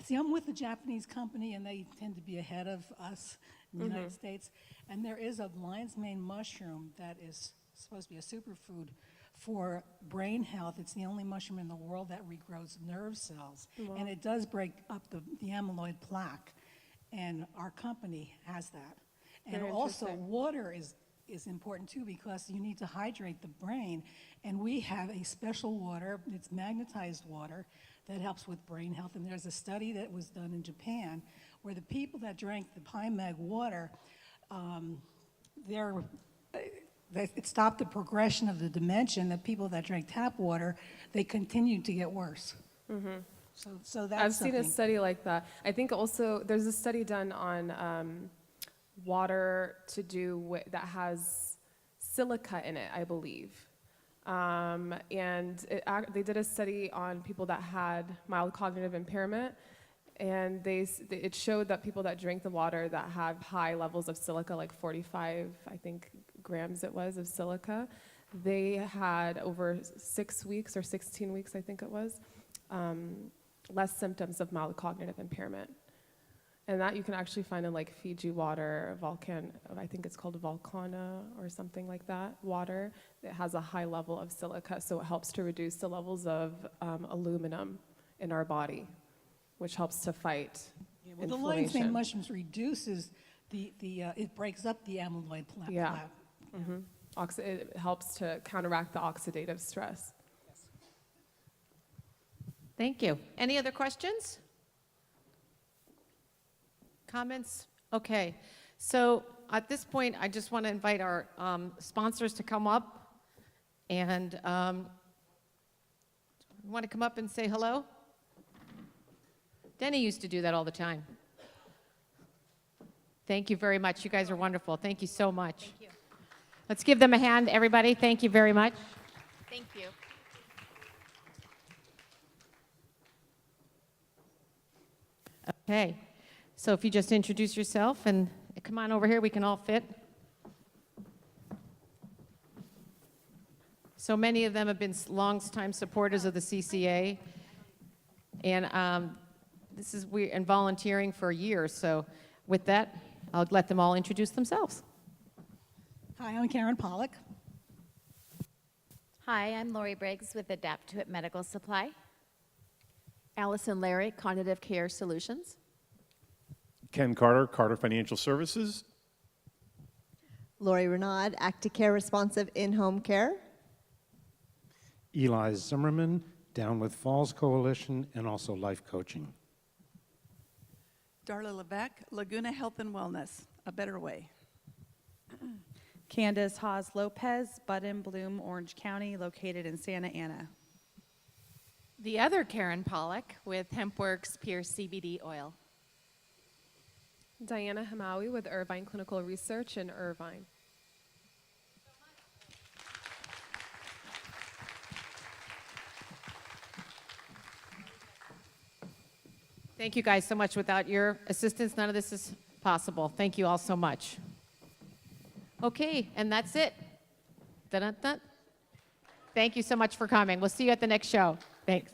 see, I'm with a Japanese company and they tend to be ahead of us in the United States. And there is a lion's mane mushroom that is supposed to be a superfood for brain health. It's the only mushroom in the world that regrows nerve cells. And it does break up the amyloid plaque. And our company has that. And Very also interesting. water is important too because you need to hydrate the brain. And we have a special water, it's magnetized water, that helps with brain health. And there's a study that was done in Japan where the people that drank the Mag water, it stopped the progression of the dementia. And the people that drank tap water, they continued to get worse. So that's I've seen a something. study like that. I think also there's a study done on water to do with, that has silica in it, I believe. And they did a study on people that had mild cognitive impairment, and it showed that people that drink the water that have high levels of silica, like 45, I think, grams it was of silica, they had over 6 weeks or 16 weeks, I think it was, less symptoms of mild cognitive impairment. And that you can actually find in like Fiji water, I think it's called Volcana or something like that, water. It has a high level of silica, so it helps to reduce the levels of aluminum in our body, which helps to fight Well, the lion's mane inflammation. mushrooms reduces it breaks up the amyloid plaque. Yeah. It helps to counteract the oxidative stress. Thank you. Any other questions? Comments? Okay. So at this point, I just want to invite our sponsors to come up. And want to come up and say hello? Denny used to do that all the time. Thank you very much. You guys are wonderful. Thank you so much. Thank you. Let's give them a hand, everybody. Thank you very much. Thank you. Okay. So if you just introduce yourself and come on over here, we can all fit. So many of them have been long-time supporters of the CCA, and we're volunteering for years. So with that, I'll let them all introduce themselves. Hi, I'm Karen Pollock. Hi, I'm Lori Briggs with Adaptuit Medical Supply. Allison Larry, Cognitive Care Solutions. Ken Carter, Carter Financial Services. Lori Renaud, Acticare Responsive In-Home Care. Eli Zimmerman, Down with Falls Coalition, and also Life Coaching. Darla Levesque, Laguna Health and Wellness, A Better Way. Candace Haas Lopez, Bud and Bloom, Orange County, located in Santa Ana. The other Karen Pollock with HempWorks Pure CBD Oil. Diana Hamawi with Irvine Clinical Research in Irvine. Thank you guys so much. Without your assistance, none of this is possible. Thank you all so much. Okay, and that's it. Dun-dun-dun. Thank you so much for coming. We'll see you at the next show. Thanks.